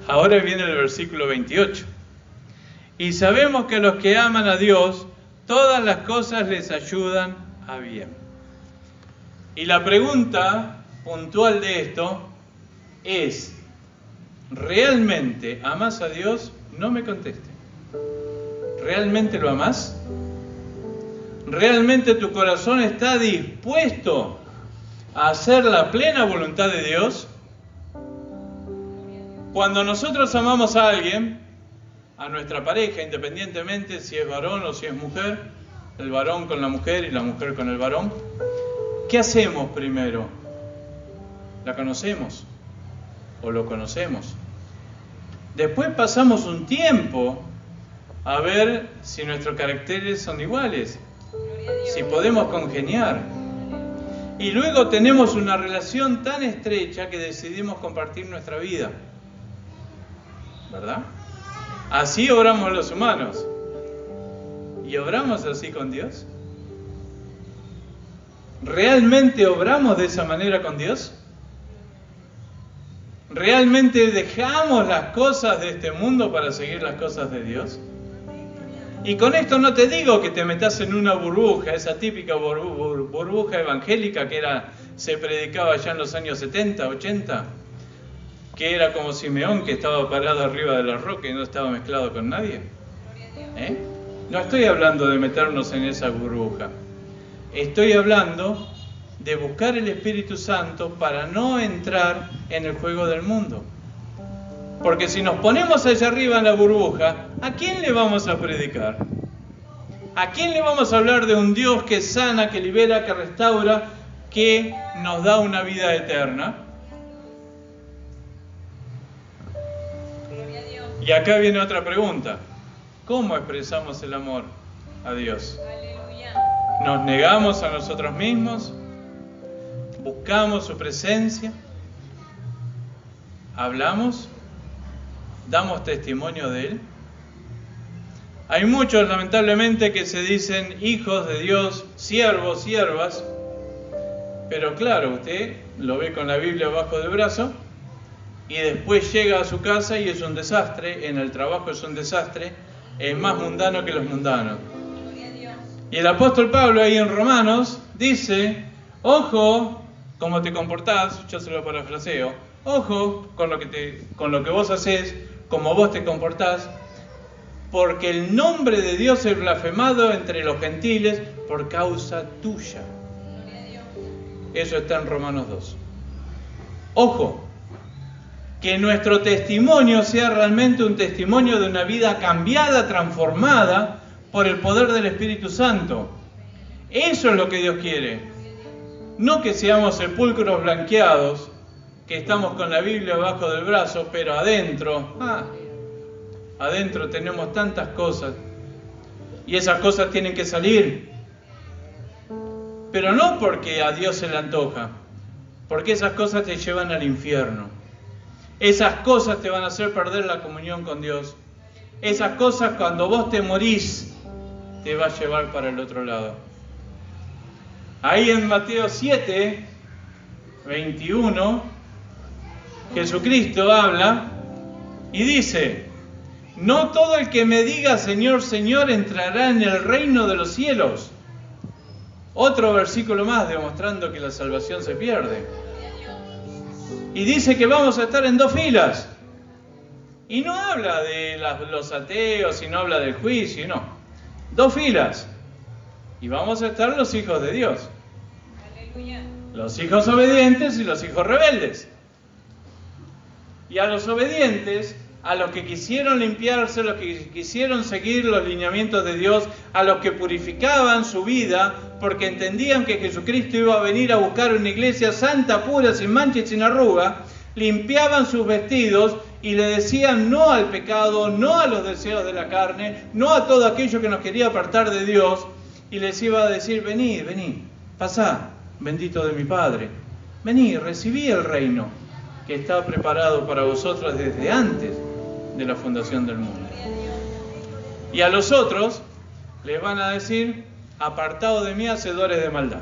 [SPEAKER 1] Ahora viene el versículo 28. Y sabemos que a los que aman a Dios, todas las cosas les ayudan a bien. Y la pregunta puntual de esto es: ¿realmente amas a Dios? No me conteste. ¿Realmente lo amas? ¿Realmente tu corazón está dispuesto a hacer la plena voluntad de Dios? Cuando nosotros amamos a alguien, a nuestra pareja, independientemente si es varón o si es mujer, el varón con la mujer y la mujer con el varón, ¿qué hacemos primero? ¿La conocemos? ¿O lo conocemos? Después pasamos un tiempo a ver si nuestros caracteres son iguales, si podemos congeniar. Y luego tenemos una relación tan estrecha que decidimos compartir nuestra vida. ¿Verdad? Así obramos los humanos. ¿Y obramos así con Dios? ¿Realmente obramos de esa manera con Dios? ¿Realmente dejamos las cosas de este mundo para seguir las cosas de Dios? Y con esto no te digo que te metas en una burbuja, esa típica burbuja evangélica que se predicaba ya en los años 70, 80, que era como Simeón, que estaba parado arriba de la roca y no estaba mezclado con nadie. No estoy hablando de meternos en esa burbuja. Estoy hablando de buscar el Espíritu Santo para no entrar en el juego del mundo. Porque si nos ponemos allá arriba en la burbuja, ¿a quién le vamos a predicar? ¿A quién le vamos a hablar de un Dios que sana, que libera, que restaura, que nos da una vida eterna? Y acá viene otra pregunta. ¿Cómo expresamos el amor a Dios? ¿Nos negamos a nosotros mismos? ¿Buscamos su presencia? ¿Hablamos? ¿Damos testimonio de Él? Hay muchos, lamentablemente, que se dicen hijos de Dios, siervos, siervas, pero claro, usted lo ve con la Biblia bajo del brazo y después llega a su casa y es un desastre, en el trabajo es un desastre, es más mundano que los mundanos. Y el apóstol Pablo ahí en Romanos dice, ojo, cómo te comportás, yo se lo parafraseo, ojo con lo que vos hacés, como vos te comportás, porque el nombre de Dios es blasfemado entre los gentiles por causa tuya. Eso está en Romanos 2. Ojo, que nuestro testimonio sea realmente un testimonio de una vida cambiada, transformada por el poder del Espíritu Santo. Eso es lo que Dios quiere. No que seamos sepulcros blanqueados, que estamos con la Biblia abajo del brazo, pero adentro tenemos tantas cosas y esas cosas tienen que salir, pero no porque a Dios se le antoja, porque esas cosas te llevan al infierno, esas cosas te van a hacer perder la comunión con Dios, esas cosas cuando vos te morís te va a llevar para el otro lado. Ahí en Mateo 7, 21, Jesucristo habla y dice: no todo el que me diga Señor, Señor entrará en el reino de los cielos. Otro versículo más demostrando que la salvación se pierde. Y dice que vamos a estar en dos filas. Y no habla de los ateos y no habla del juicio, no. Dos filas. Y vamos a estar los hijos de Dios. Aleluya. Los hijos obedientes y los hijos rebeldes. Y a los obedientes, a los que quisieron limpiarse, a los que quisieron seguir los lineamientos de Dios, a los que purificaban su vida porque entendían que Jesucristo iba a venir a buscar una iglesia santa, pura, sin mancha y sin arruga, limpiaban sus vestidos y le decían no al pecado, no a los deseos de la carne, no a todo aquello que nos quería apartar de Dios, y les iba a decir: vení, pasá, bendito de mi Padre, vení, recibí el reino que está preparado para vosotros desde antes de la fundación del mundo. Y a los otros les van a decir: apartado de mí, hacedores de maldad.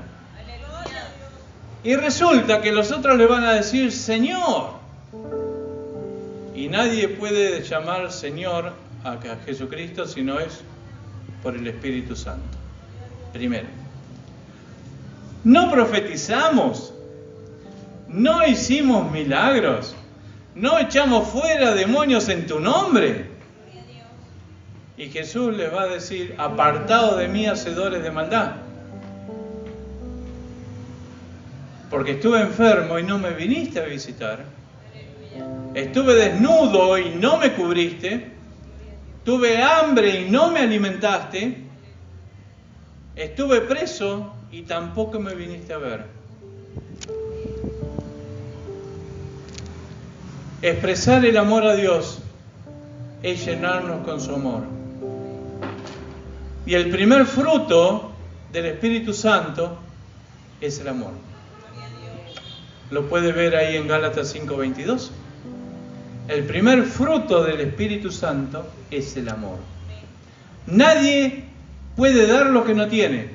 [SPEAKER 1] Y resulta que los otros le van a decir: Señor. Y nadie puede llamar Señor a Jesucristo si no es por el Espíritu Santo. Primero, no profetizamos, no hicimos milagros, no echamos fuera demonios en tu nombre. Y Jesús les va a decir: apartado de mí, hacedores de maldad. Porque estuve enfermo y no me viniste a visitar. Estuve desnudo y no me cubriste. Tuve hambre y no me alimentaste. Estuve preso y tampoco me viniste a ver. Expresar el amor a Dios es llenarnos con su amor. Y el primer fruto del Espíritu Santo es el amor. Lo puede ver ahí en Gálatas 5:22. El primer fruto del Espíritu Santo es el amor. Nadie puede dar lo que no tiene.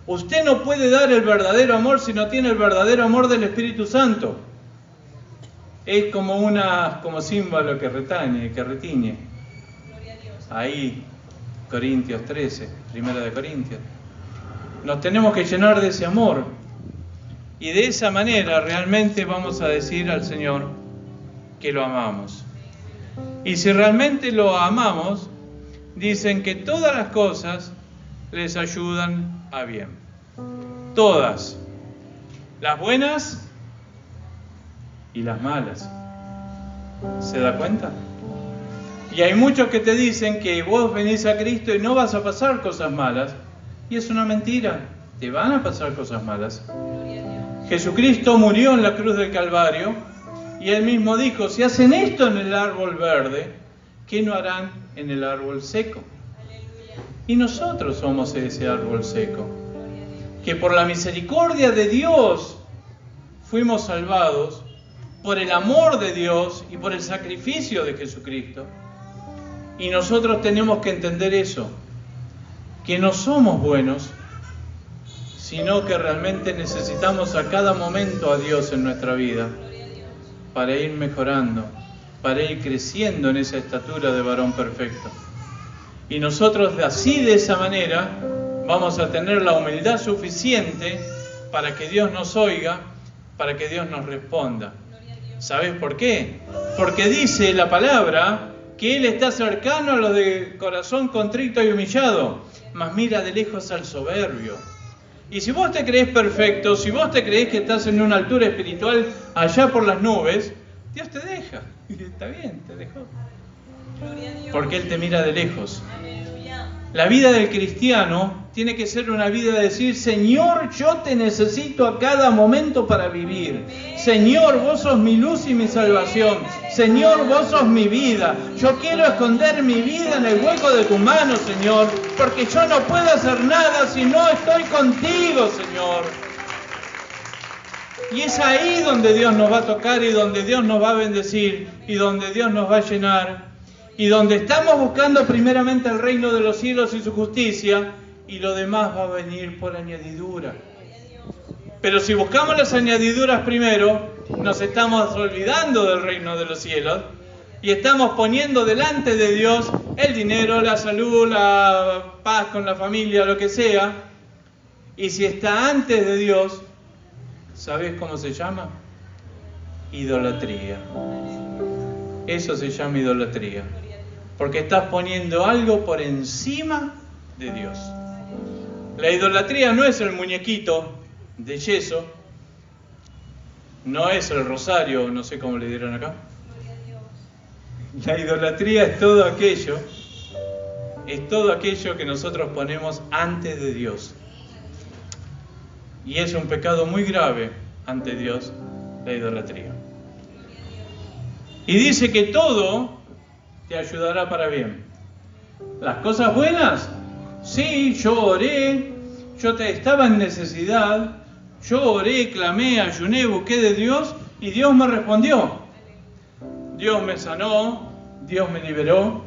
[SPEAKER 1] Usted no puede dar el verdadero amor si no tiene el verdadero amor del Espíritu Santo. Es como símbolo que retiñe. Ahí, Corintios 13, primera de Corintios. Nos tenemos que llenar de ese amor. Y de esa manera realmente vamos a decir al Señor que lo amamos. Y si realmente lo amamos, dicen que todas las cosas les ayudan a bien. Todas. Las buenas y las malas. ¿Se da cuenta? Y hay muchos que te dicen que vos venís a Cristo y no vas a pasar cosas malas. Y es una mentira. Te van a pasar cosas malas. Jesucristo murió en la cruz del Calvario y Él mismo dijo: si hacen esto en el árbol verde, ¿qué no harán en el árbol seco? Y nosotros somos ese árbol seco, que por la misericordia de Dios fuimos salvados, por el amor de Dios y por el sacrificio de Jesucristo. Y nosotros tenemos que entender eso, que no somos buenos, sino que realmente necesitamos a cada momento a Dios en nuestra vida para ir mejorando, para ir creciendo en esa estatura de varón perfecto. Y nosotros así, de esa manera, vamos a tener la humildad suficiente para que Dios nos oiga, para que Dios nos responda. ¿Sabes por qué? Porque dice la palabra que Él está cercano a los de corazón contrito y humillado, mas mira de lejos al soberbio. Y si vos te creés perfecto, si vos te creés que estás en una altura espiritual allá por las nubes, Dios te deja. Está bien, te dejó. Porque Él te mira de lejos. La vida del cristiano tiene que ser una vida de decir: Señor, yo te necesito a cada momento para vivir. Señor, vos sos mi luz y mi salvación. Señor, vos sos mi vida. Yo quiero esconder mi vida en el hueco de tu mano, Señor, porque yo no puedo hacer nada si no estoy contigo, Señor. Y es ahí donde Dios nos va a tocar y donde Dios nos va a bendecir y donde Dios nos va a llenar. Y donde estamos buscando primeramente el reino de los cielos y su justicia, y lo demás va a venir por añadidura. Pero si buscamos las añadiduras primero, nos estamos olvidando del reino de los cielos y estamos poniendo delante de Dios el dinero, la salud, la paz con la familia, lo que sea. Y si está antes de Dios, ¿sabés cómo se llama? Idolatría. Eso se llama idolatría. Porque estás poniendo algo por encima de Dios. La idolatría no es el muñequito de yeso, no es el rosario, no sé cómo le dieron acá. La idolatría es todo aquello que nosotros ponemos antes de Dios. Y es un pecado muy grave ante Dios, la idolatría. Y dice que todo te ayudará para bien. Las cosas buenas, sí, yo oré, estaba en necesidad, yo oré, clamé, ayuné, busqué de Dios y Dios me respondió. Dios me sanó, Dios me liberó,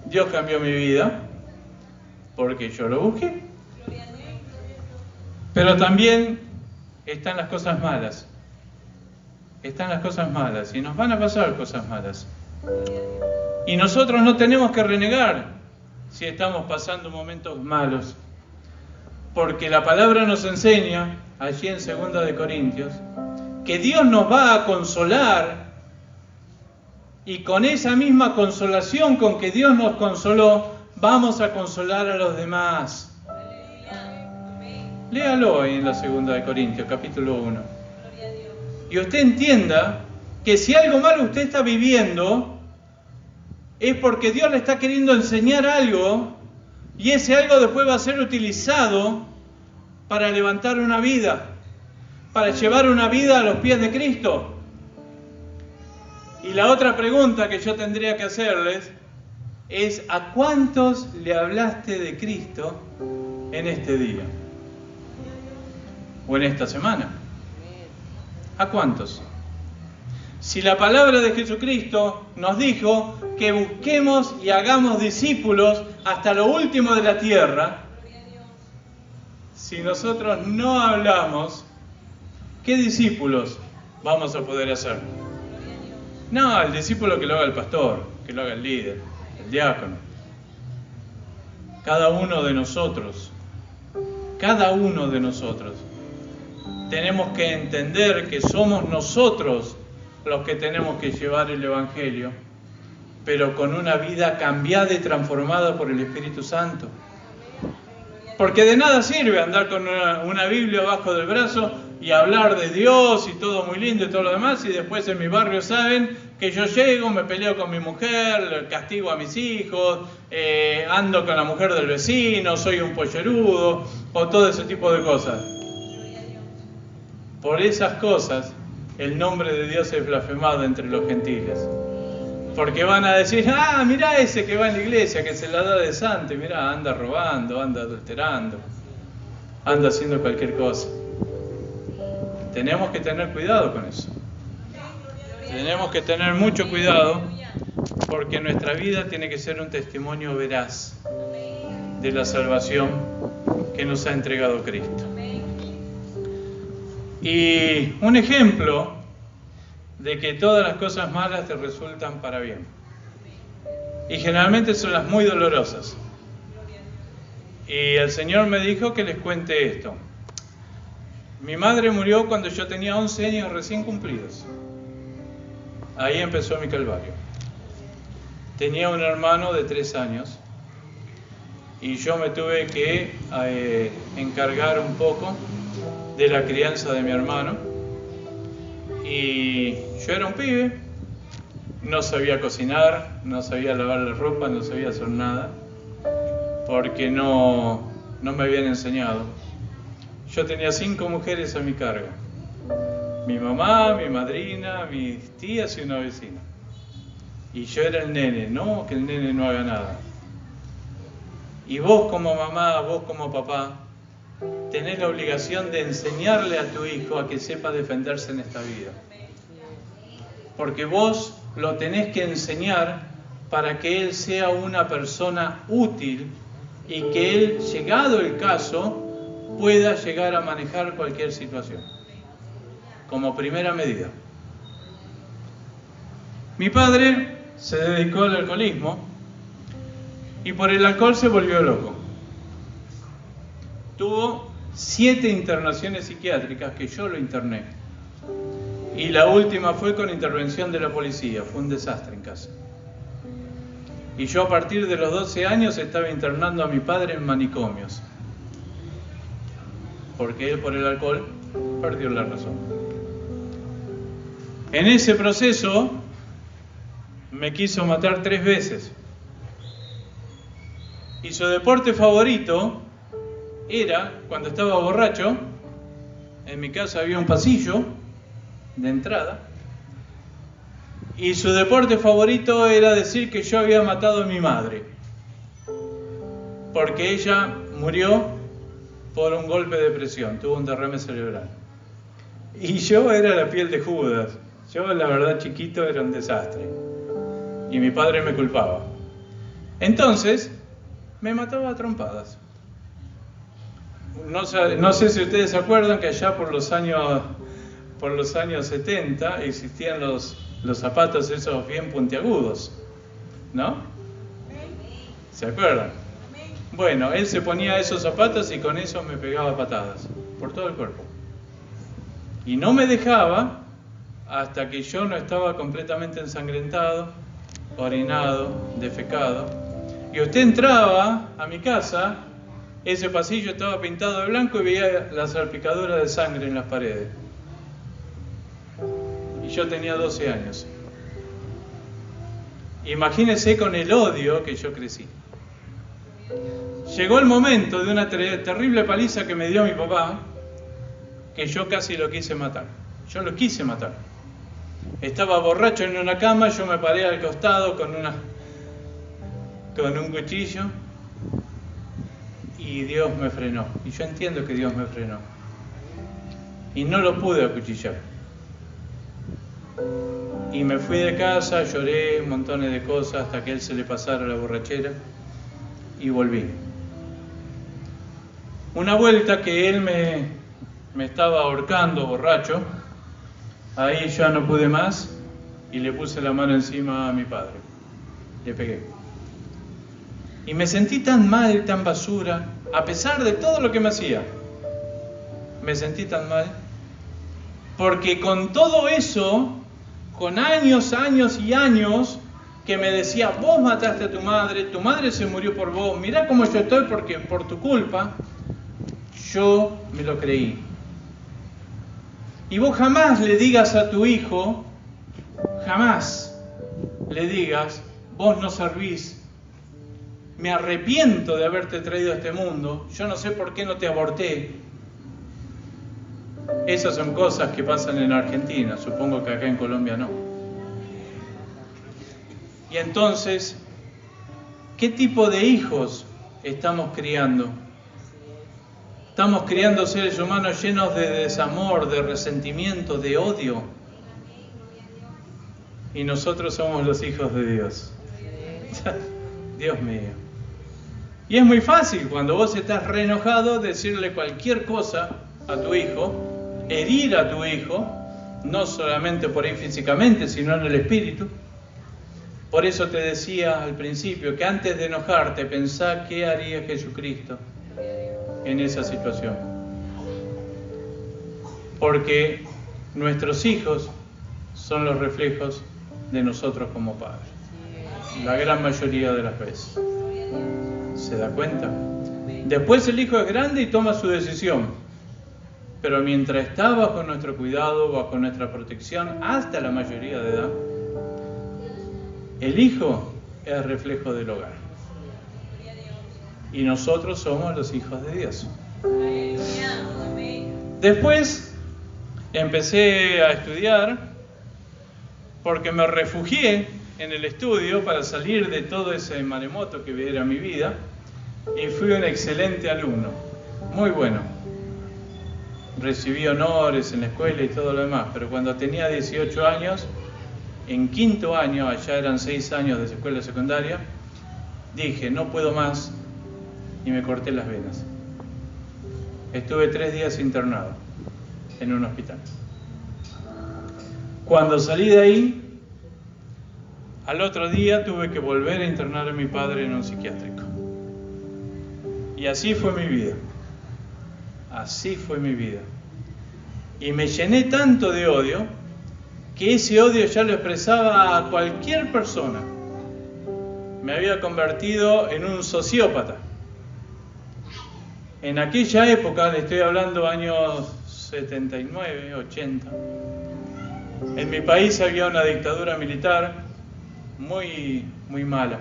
[SPEAKER 1] Dios cambió mi vida, porque yo lo busqué. Pero también están las cosas malas. Están las cosas malas y nos van a pasar cosas malas. Y nosotros no tenemos que renegar si estamos pasando momentos malos. Porque la palabra nos enseña, allí en 2 de Corintios, que Dios nos va a consolar, y con esa misma consolación con que Dios nos consoló, vamos a consolar a los demás. Léalo ahí en la 2 de Corintios, capítulo 1. Y usted entienda que si algo malo usted está viviendo, es porque Dios le está queriendo enseñar algo, y ese algo después va a ser utilizado para levantar una vida, para llevar una vida a los pies de Cristo. Y la otra pregunta que yo tendría que hacerles es: ¿a cuántos le hablaste de Cristo en este día? ¿O en esta semana? ¿A cuántos? Si la palabra de Jesucristo nos dijo que busquemos y hagamos discípulos hasta lo último de la tierra, si nosotros no hablamos, ¿qué discípulos vamos a poder hacer? No, el discípulo que lo haga el pastor, que lo haga el líder, el diácono. Cada uno de nosotros tenemos que entender que somos nosotros los que tenemos que llevar el Evangelio, pero con una vida cambiada y transformada por el Espíritu Santo. Porque de nada sirve andar con una Biblia abajo del brazo y hablar de Dios y todo muy lindo y todo lo demás, y después en mi barrio saben que yo llego, me peleo con mi mujer, castigo a mis hijos, ando con la mujer del vecino, soy un pollerudo, o todo ese tipo de cosas. Por esas cosas, el nombre de Dios es blasfemado entre los gentiles. Porque van a decir, ah, mirá ese que va en la iglesia, que se la da de santo, mirá, anda robando, anda adulterando, anda haciendo cualquier cosa. Tenemos que tener cuidado con eso. Tenemos que tener mucho cuidado, porque nuestra vida tiene que ser un testimonio veraz de la salvación que nos ha entregado Cristo. Y un ejemplo de que todas las cosas malas te resultan para bien. Y generalmente son las muy dolorosas. Y el Señor me dijo que les cuente esto. Mi madre murió cuando yo tenía 11 años recién cumplidos. Ahí empezó mi calvario. Tenía un hermano de 3 años y yo me tuve que encargar un poco de la crianza de mi hermano. Y yo era un pibe, no sabía cocinar, no sabía lavar la ropa, no sabía hacer nada, porque no me habían enseñado. Yo tenía 5 mujeres a mi cargo. Mi mamá, mi madrina, mis tías y una vecina. Y yo era el nene, no que el nene no haga nada. Y vos como mamá, vos como papá, tenés la obligación de enseñarle a tu hijo a que sepa defenderse en esta vida. Porque vos lo tenés que enseñar para que él sea una persona útil y que él, llegado el caso, pueda llegar a manejar cualquier situación. Como primera medida. Mi padre se dedicó al alcoholismo y por el alcohol se volvió loco. Tuvo 7 internaciones psiquiátricas que yo lo interné. Y la última fue con intervención de la policía. Fue un desastre en casa. Y yo a partir de los 12 años estaba internando a mi padre en manicomios. Porque él por el alcohol perdió la razón. En ese proceso me quiso matar 3 veces. Y su deporte favorito era, cuando estaba borracho, en mi casa había un pasillo de entrada, y su deporte favorito era decir que yo había matado a mi madre, porque ella murió por un golpe de presión, tuvo un derrame cerebral. Y yo era la piel de Judas, yo la verdad chiquito era un desastre, y mi padre me culpaba. Entonces, me mataba a trompadas. No sé si ustedes se acuerdan que allá por los años 70 existían los zapatos esos bien puntiagudos, ¿no? ¿Se acuerdan? Bueno, él se ponía esos zapatos y con eso me pegaba patadas por todo el cuerpo. Y no me dejaba hasta que yo no estaba completamente ensangrentado, orinado, defecado. Y usted entraba a mi casa, ese pasillo estaba pintado de blanco y veía la salpicadura de sangre en las paredes. Y yo tenía 12 años. Imagínense con el odio que yo crecí. Llegó el momento de una terrible paliza que me dio mi papá, que yo casi lo quise matar. Yo lo quise matar. Estaba borracho en una cama, yo me paré al costado con un cuchillo y Dios me frenó. Y yo entiendo que Dios me frenó. Y no lo pude acuchillar. Y me fui de casa, lloré montones de cosas hasta que él se le pasara la borrachera y volví. Una vuelta que él me estaba ahorcando borracho, ahí ya no pude más y le puse la mano encima a mi padre. Le pegué. Y me sentí tan mal, tan basura, a pesar de todo lo que me hacía. Me sentí tan mal, porque con todo eso, con años y años, que me decía, vos mataste a tu madre se murió por vos, mirá cómo yo estoy porque por tu culpa, yo me lo creí. Y vos jamás le digas a tu hijo, jamás le digas, vos no servís, me arrepiento de haberte traído a este mundo, yo no sé por qué no te aborté. Esas son cosas que pasan en Argentina, supongo que acá en Colombia no. Y entonces, ¿qué tipo de hijos estamos criando? Estamos criando seres humanos llenos de desamor, de resentimiento, de odio. Y nosotros somos los hijos de Dios. Dios mío. Y es muy fácil cuando vos estás re enojado decirle cualquier cosa a tu hijo, herir a tu hijo, no solamente por ahí físicamente, sino en el espíritu. Por eso te decía al principio que antes de enojarte, pensá qué haría Jesucristo en esa situación. Porque nuestros hijos son los reflejos de nosotros como padres. La gran mayoría de las veces. ¿Se da cuenta? Después el hijo es grande y toma su decisión. Pero mientras está bajo nuestro cuidado, bajo nuestra protección, hasta la mayoría de edad, el hijo es reflejo del hogar. Y nosotros somos los hijos de Dios. Después empecé a estudiar porque me refugié en el estudio para salir de todo ese maremoto que era mi vida y fui un excelente alumno, muy bueno. Recibí honores en la escuela y todo lo demás, pero cuando tenía 18 años, en quinto año, allá eran 6 años de escuela secundaria, dije, no puedo más, y me corté las venas. Estuve 3 días internado en un hospital. Cuando salí de ahí, al otro día tuve que volver a internar a mi padre en un psiquiátrico. Y así fue mi vida. Así fue mi vida. Y me llené tanto de odio que ese odio ya lo expresaba a cualquier persona. Me había convertido en un sociópata. En aquella época, le estoy hablando años 79, 80, en mi país había una dictadura militar muy mala.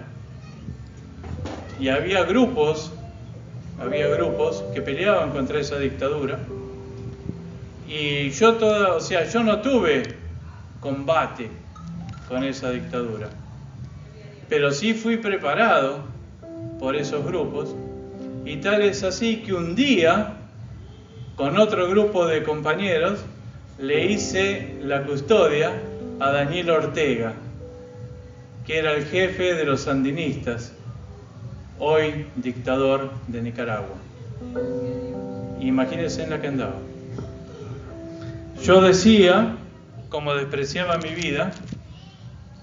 [SPEAKER 1] Y había grupos que peleaban contra esa dictadura. Y yo no tuve combate con esa dictadura. Pero sí fui preparado por esos grupos. Y tal es así que un día, con otro grupo de compañeros, le hice la custodia a Daniel Ortega, que era el jefe de los sandinistas, hoy dictador de Nicaragua. Imagínense en la que andaba. Yo decía, como despreciaba mi vida,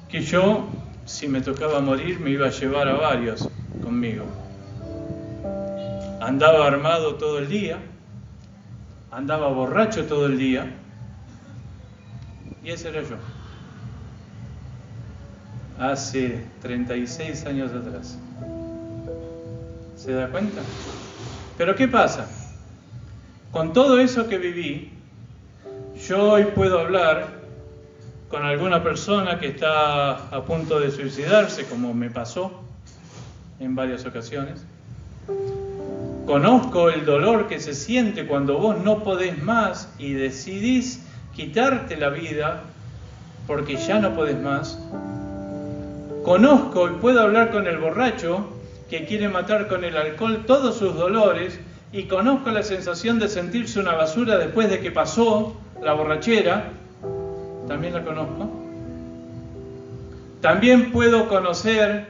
[SPEAKER 1] que yo, si me tocaba morir, me iba a llevar a varios conmigo. Andaba armado todo el día, andaba borracho todo el día, y ese era yo. Hace 36 años atrás. ¿Se da cuenta? Pero ¿qué pasa? Con todo eso que viví, yo hoy puedo hablar con alguna persona que está a punto de suicidarse, como me pasó en varias ocasiones. Conozco el dolor que se siente cuando vos no podés más y decidís quitarte la vida porque ya no podés más. Conozco y puedo hablar con el borracho que quiere matar con el alcohol todos sus dolores, y conozco la sensación de sentirse una basura después de que pasó la borrachera. También la conozco. También puedo conocer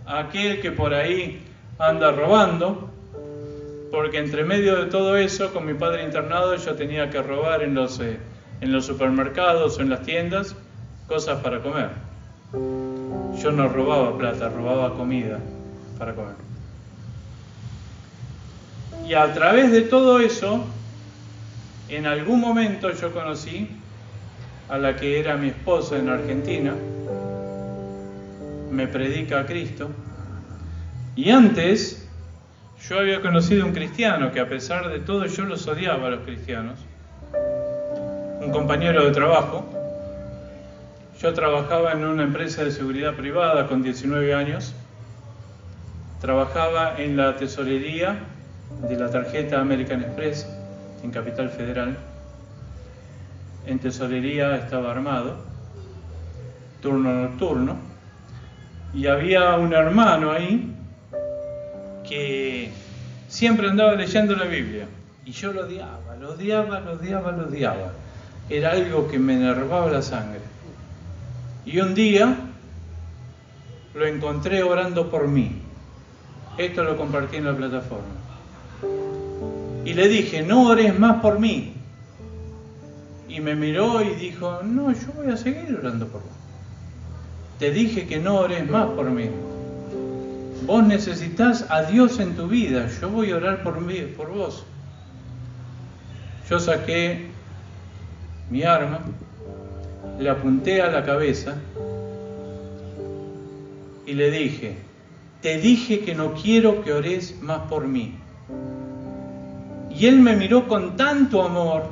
[SPEAKER 1] a aquel que por ahí anda robando, porque entre medio de todo eso, con mi padre internado, yo tenía que robar en los supermercados o en las tiendas cosas para comer. Yo no robaba plata, robaba comida para comer. Y a través de todo eso, en algún momento yo conocí a la que era mi esposa en Argentina, me predica a Cristo, y antes yo había conocido a un cristiano que, a pesar de todo, yo los odiaba a los cristianos, un compañero de trabajo. Yo trabajaba en una empresa de seguridad privada con 19 años, trabajaba en la tesorería de la tarjeta American Express en Capital Federal. En tesorería estaba armado, turno nocturno, Y había un hermano ahí que siempre andaba leyendo la Biblia. Y yo lo odiaba. Era algo que me enervaba la sangre. Y un día lo encontré orando por mí. Esto lo compartí en la plataforma. Y le dije, no ores más por mí. Y me miró y dijo, no, yo voy a seguir orando por vos. Te dije que no ores más por mí. Vos necesitas a Dios en tu vida. Yo voy a orar por vos. Yo saqué mi arma, le apunté a la cabeza y le dije, te dije que no quiero que ores más por mí. Y él me miró con tanto amor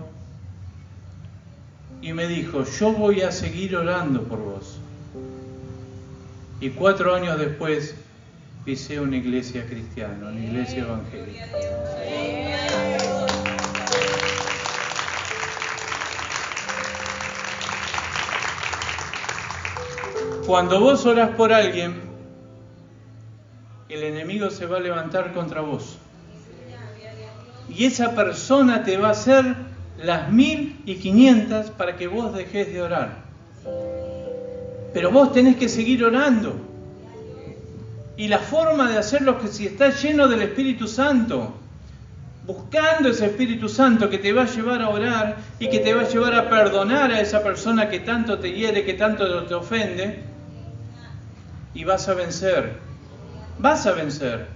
[SPEAKER 1] y me dijo, yo voy a seguir orando por vos. Y 4 años después pisé una iglesia cristiana, una iglesia evangélica. Cuando vos orás por alguien, el enemigo se va a levantar contra vos. Y esa persona te va a hacer las 1500 para que vos dejes de orar. Pero vos tenés que seguir orando. Y la forma de hacerlo es que si estás lleno del Espíritu Santo, buscando ese Espíritu Santo que te va a llevar a orar y que te va a llevar a perdonar a esa persona que tanto te hiere, que tanto te ofende, y vas a vencer. Vas a vencer.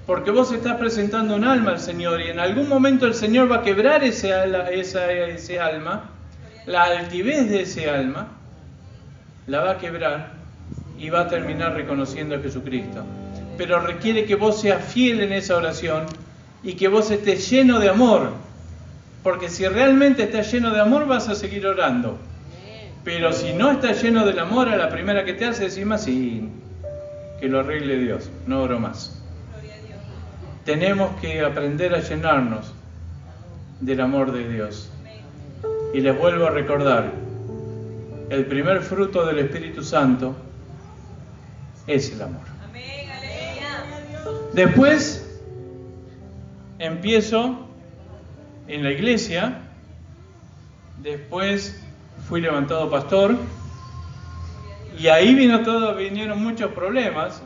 [SPEAKER 1] Porque vos estás presentando un alma al Señor y en algún momento el Señor va a quebrar ese alma, la altivez de ese alma, la va a quebrar y va a terminar reconociendo a Jesucristo. Pero requiere que vos seas fiel en esa oración y que vos estés lleno de amor. Porque si realmente estás lleno de amor vas a seguir orando. Pero si no estás lleno del amor, a la primera que te hace decir más, sí, que lo arregle Dios, no oro más. Tenemos que aprender a llenarnos del amor de Dios. Y les vuelvo a recordar, el primer fruto del Espíritu Santo es el amor. Después empiezo en la iglesia, después fui levantado pastor y ahí vinieron muchos problemas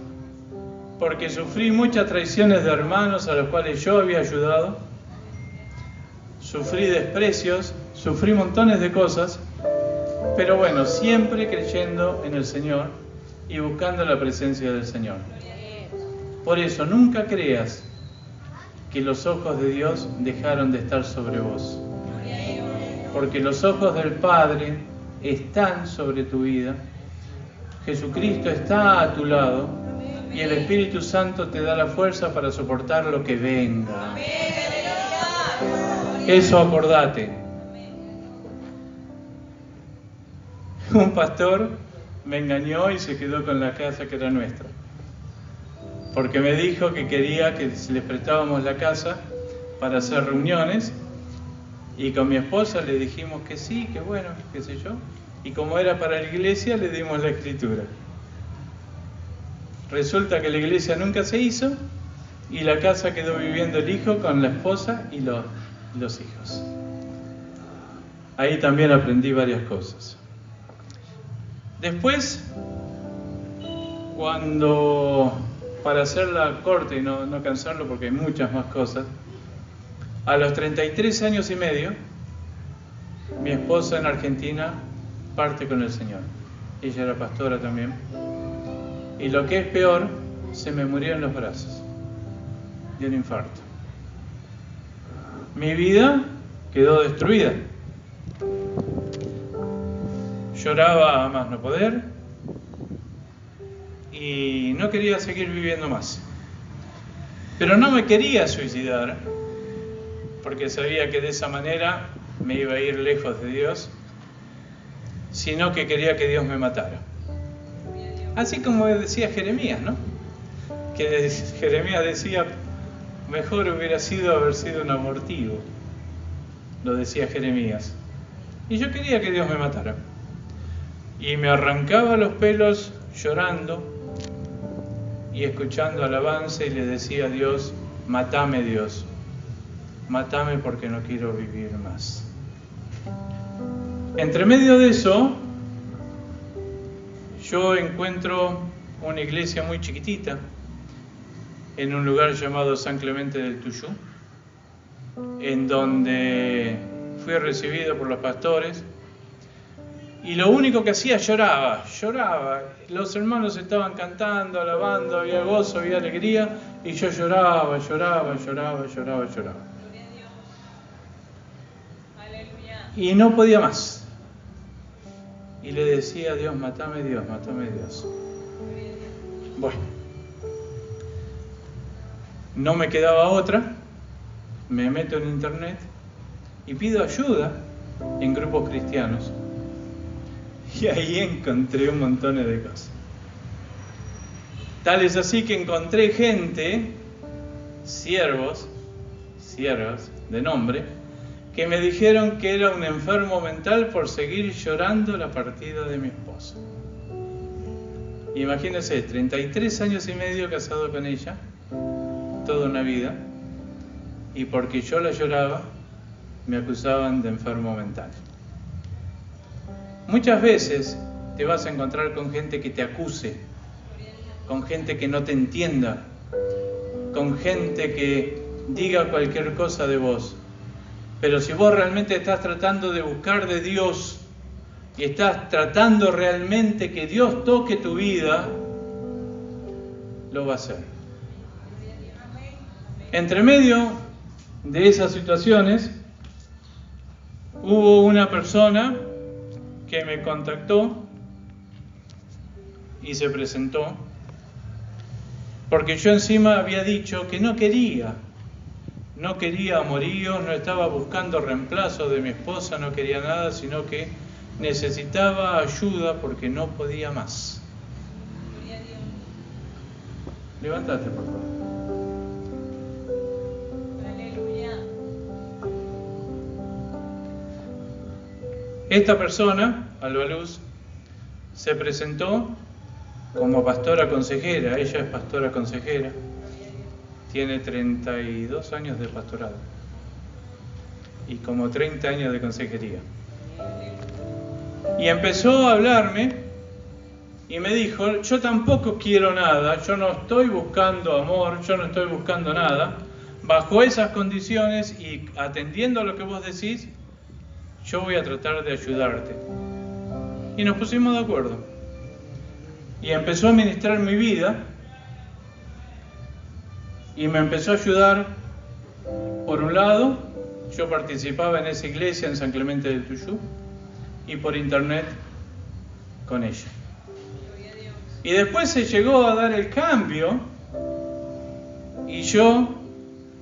[SPEAKER 1] porque sufrí muchas traiciones de hermanos a los cuales yo había ayudado, sufrí desprecios, sufrí montones de cosas, pero bueno, siempre creyendo en el Señor y buscando la presencia del Señor. Por eso nunca creas que los ojos de Dios dejaron de estar sobre vos, porque los ojos del Padre están sobre tu vida, Jesucristo está a tu lado y el Espíritu Santo te da la fuerza para soportar lo que venga. Eso acordate. Un pastor me engañó y se quedó con la casa que era nuestra, porque me dijo que quería que les prestábamos la casa para hacer reuniones, y con mi esposa le dijimos que sí, que bueno, qué sé yo, y como era para la iglesia le dimos la escritura. Resulta que la iglesia nunca se hizo y la casa quedó viviendo el hijo con la esposa y los hijos. Ahí también aprendí varias cosas. Después, para hacerla corta y no cansarlo porque hay muchas más cosas, a los 33 años y medio, mi esposa en Argentina parte con el Señor. Ella era pastora también. Y lo que es peor, se me murió en los brazos de un infarto. Mi vida quedó destruida. Lloraba a más no poder y no quería seguir viviendo más. Pero no me quería suicidar porque sabía que de esa manera me iba a ir lejos de Dios, sino que quería que Dios me matara. Así como decía Jeremías, ¿no? Que Jeremías decía, mejor hubiera sido haber sido un abortivo. Lo decía Jeremías. Y yo quería que Dios me matara. Y me arrancaba los pelos llorando y escuchando alabanza, y le decía a Dios: matame, Dios, matame porque no quiero vivir más. Entre medio de eso, yo encuentro una iglesia muy chiquitita en un lugar llamado San Clemente del Tuyú, en donde fui recibido por los pastores, y lo único que hacía, lloraba. Los hermanos estaban cantando, alabando, había gozo, había alegría, y yo lloraba. Y no podía más. Y le decía a Dios: matame, Dios, matame, Dios. Bueno, no me quedaba otra, me meto en internet y pido ayuda en grupos cristianos. Y ahí encontré un montón de cosas. Tal es así que encontré gente, siervos de nombre, que me dijeron que era un enfermo mental por seguir llorando la partida de mi esposa. Imagínense, 33 años y medio casado con ella, toda una vida, y porque yo la lloraba, me acusaban de enfermo mental. Muchas veces te vas a encontrar con gente que te acuse, con gente que no te entienda, con gente que diga cualquier cosa de vos. Pero si vos realmente estás tratando de buscar de Dios y estás tratando realmente que Dios toque tu vida, lo va a hacer. Entre medio de esas situaciones, hubo una persona que me contactó y se presentó, porque yo encima había dicho que no quería amoríos, no estaba buscando reemplazo de mi esposa, no quería nada, sino que necesitaba ayuda porque no podía más. Levántate, por favor. Aleluya. Esta persona, Alba Luz, se presentó como pastora consejera. Ella es pastora consejera. Tiene 32 años de pastorado y como 30 años de consejería. Y empezó a hablarme y me dijo: yo tampoco quiero nada, yo no estoy buscando amor, yo no estoy buscando nada. Bajo esas condiciones y atendiendo a lo que vos decís, yo voy a tratar de ayudarte. Y nos pusimos de acuerdo. Y empezó a ministrar mi vida. Y me empezó a ayudar. Por un lado, yo participaba en esa iglesia en San Clemente del Tuyú, y por internet con ella. Y después se llegó a dar el cambio, y yo,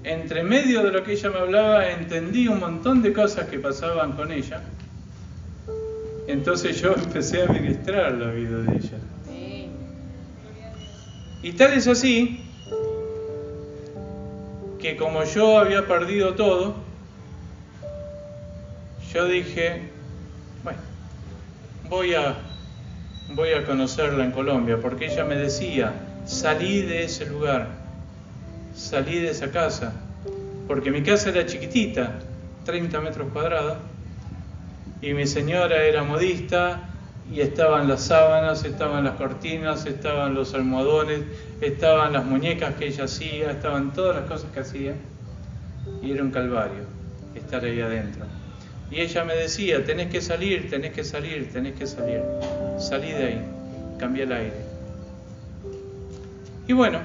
[SPEAKER 1] entre medio de lo que ella me hablaba, entendí un montón de cosas que pasaban con ella. Entonces yo empecé a ministrar la vida de ella. Y tal es así que como yo había perdido todo, yo dije: bueno, voy a conocerla en Colombia, porque ella me decía: salí de ese lugar, salí de esa casa, porque mi casa era chiquitita, 30 metros cuadrados, y mi señora era modista, y estaban las sábanas, estaban las cortinas, estaban los almohadones, estaban las muñecas que ella hacía, estaban todas las cosas que hacía, y era un calvario estar ahí adentro. Y ella me decía: tenés que salir, tenés que salir, tenés que salir. Salí de ahí, cambié el aire. Y bueno,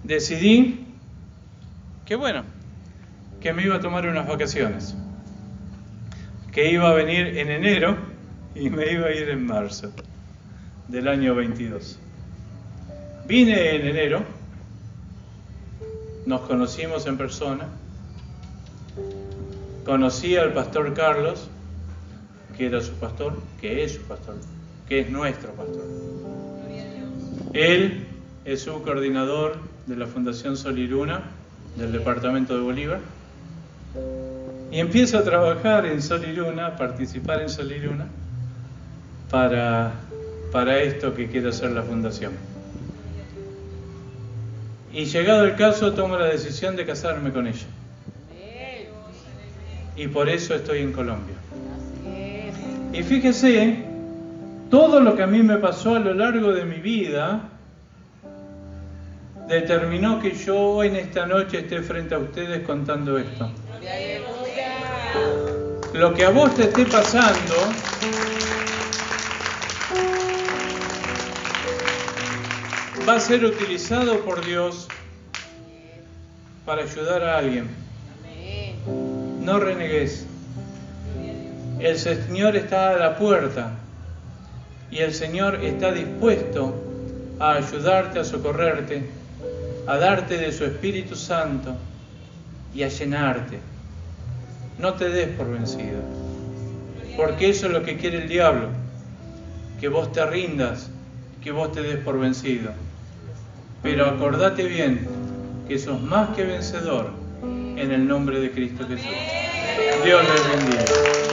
[SPEAKER 1] decidí que me iba a tomar unas vacaciones, que iba a venir en enero y me iba a ir en marzo del año 22. Vine en enero, nos conocimos en persona, conocí al pastor Carlos, que era su pastor, que es su pastor, que es nuestro pastor. Él es su coordinador de la Fundación Sol y Luna del departamento de Bolívar, y empiezo a trabajar en Sol y Luna, participar en Sol y Luna para esto que quiero hacer la fundación. Y llegado el caso, tomo la decisión de casarme con ella. Y por eso estoy en Colombia. Y fíjese, todo lo que a mí me pasó a lo largo de mi vida determinó que yo hoy en esta noche esté frente a ustedes contando esto. Lo que a vos te esté pasando va a ser utilizado por Dios para ayudar a alguien. No renegues. El Señor está a la puerta y el Señor está dispuesto a ayudarte, a socorrerte, a darte de su Espíritu Santo y a llenarte. No te des por vencido, porque eso es lo que quiere el diablo, que vos te rindas, que vos te des por vencido. Pero acordate bien que sos más que vencedor en el nombre de Cristo Jesús. Dios les bendiga.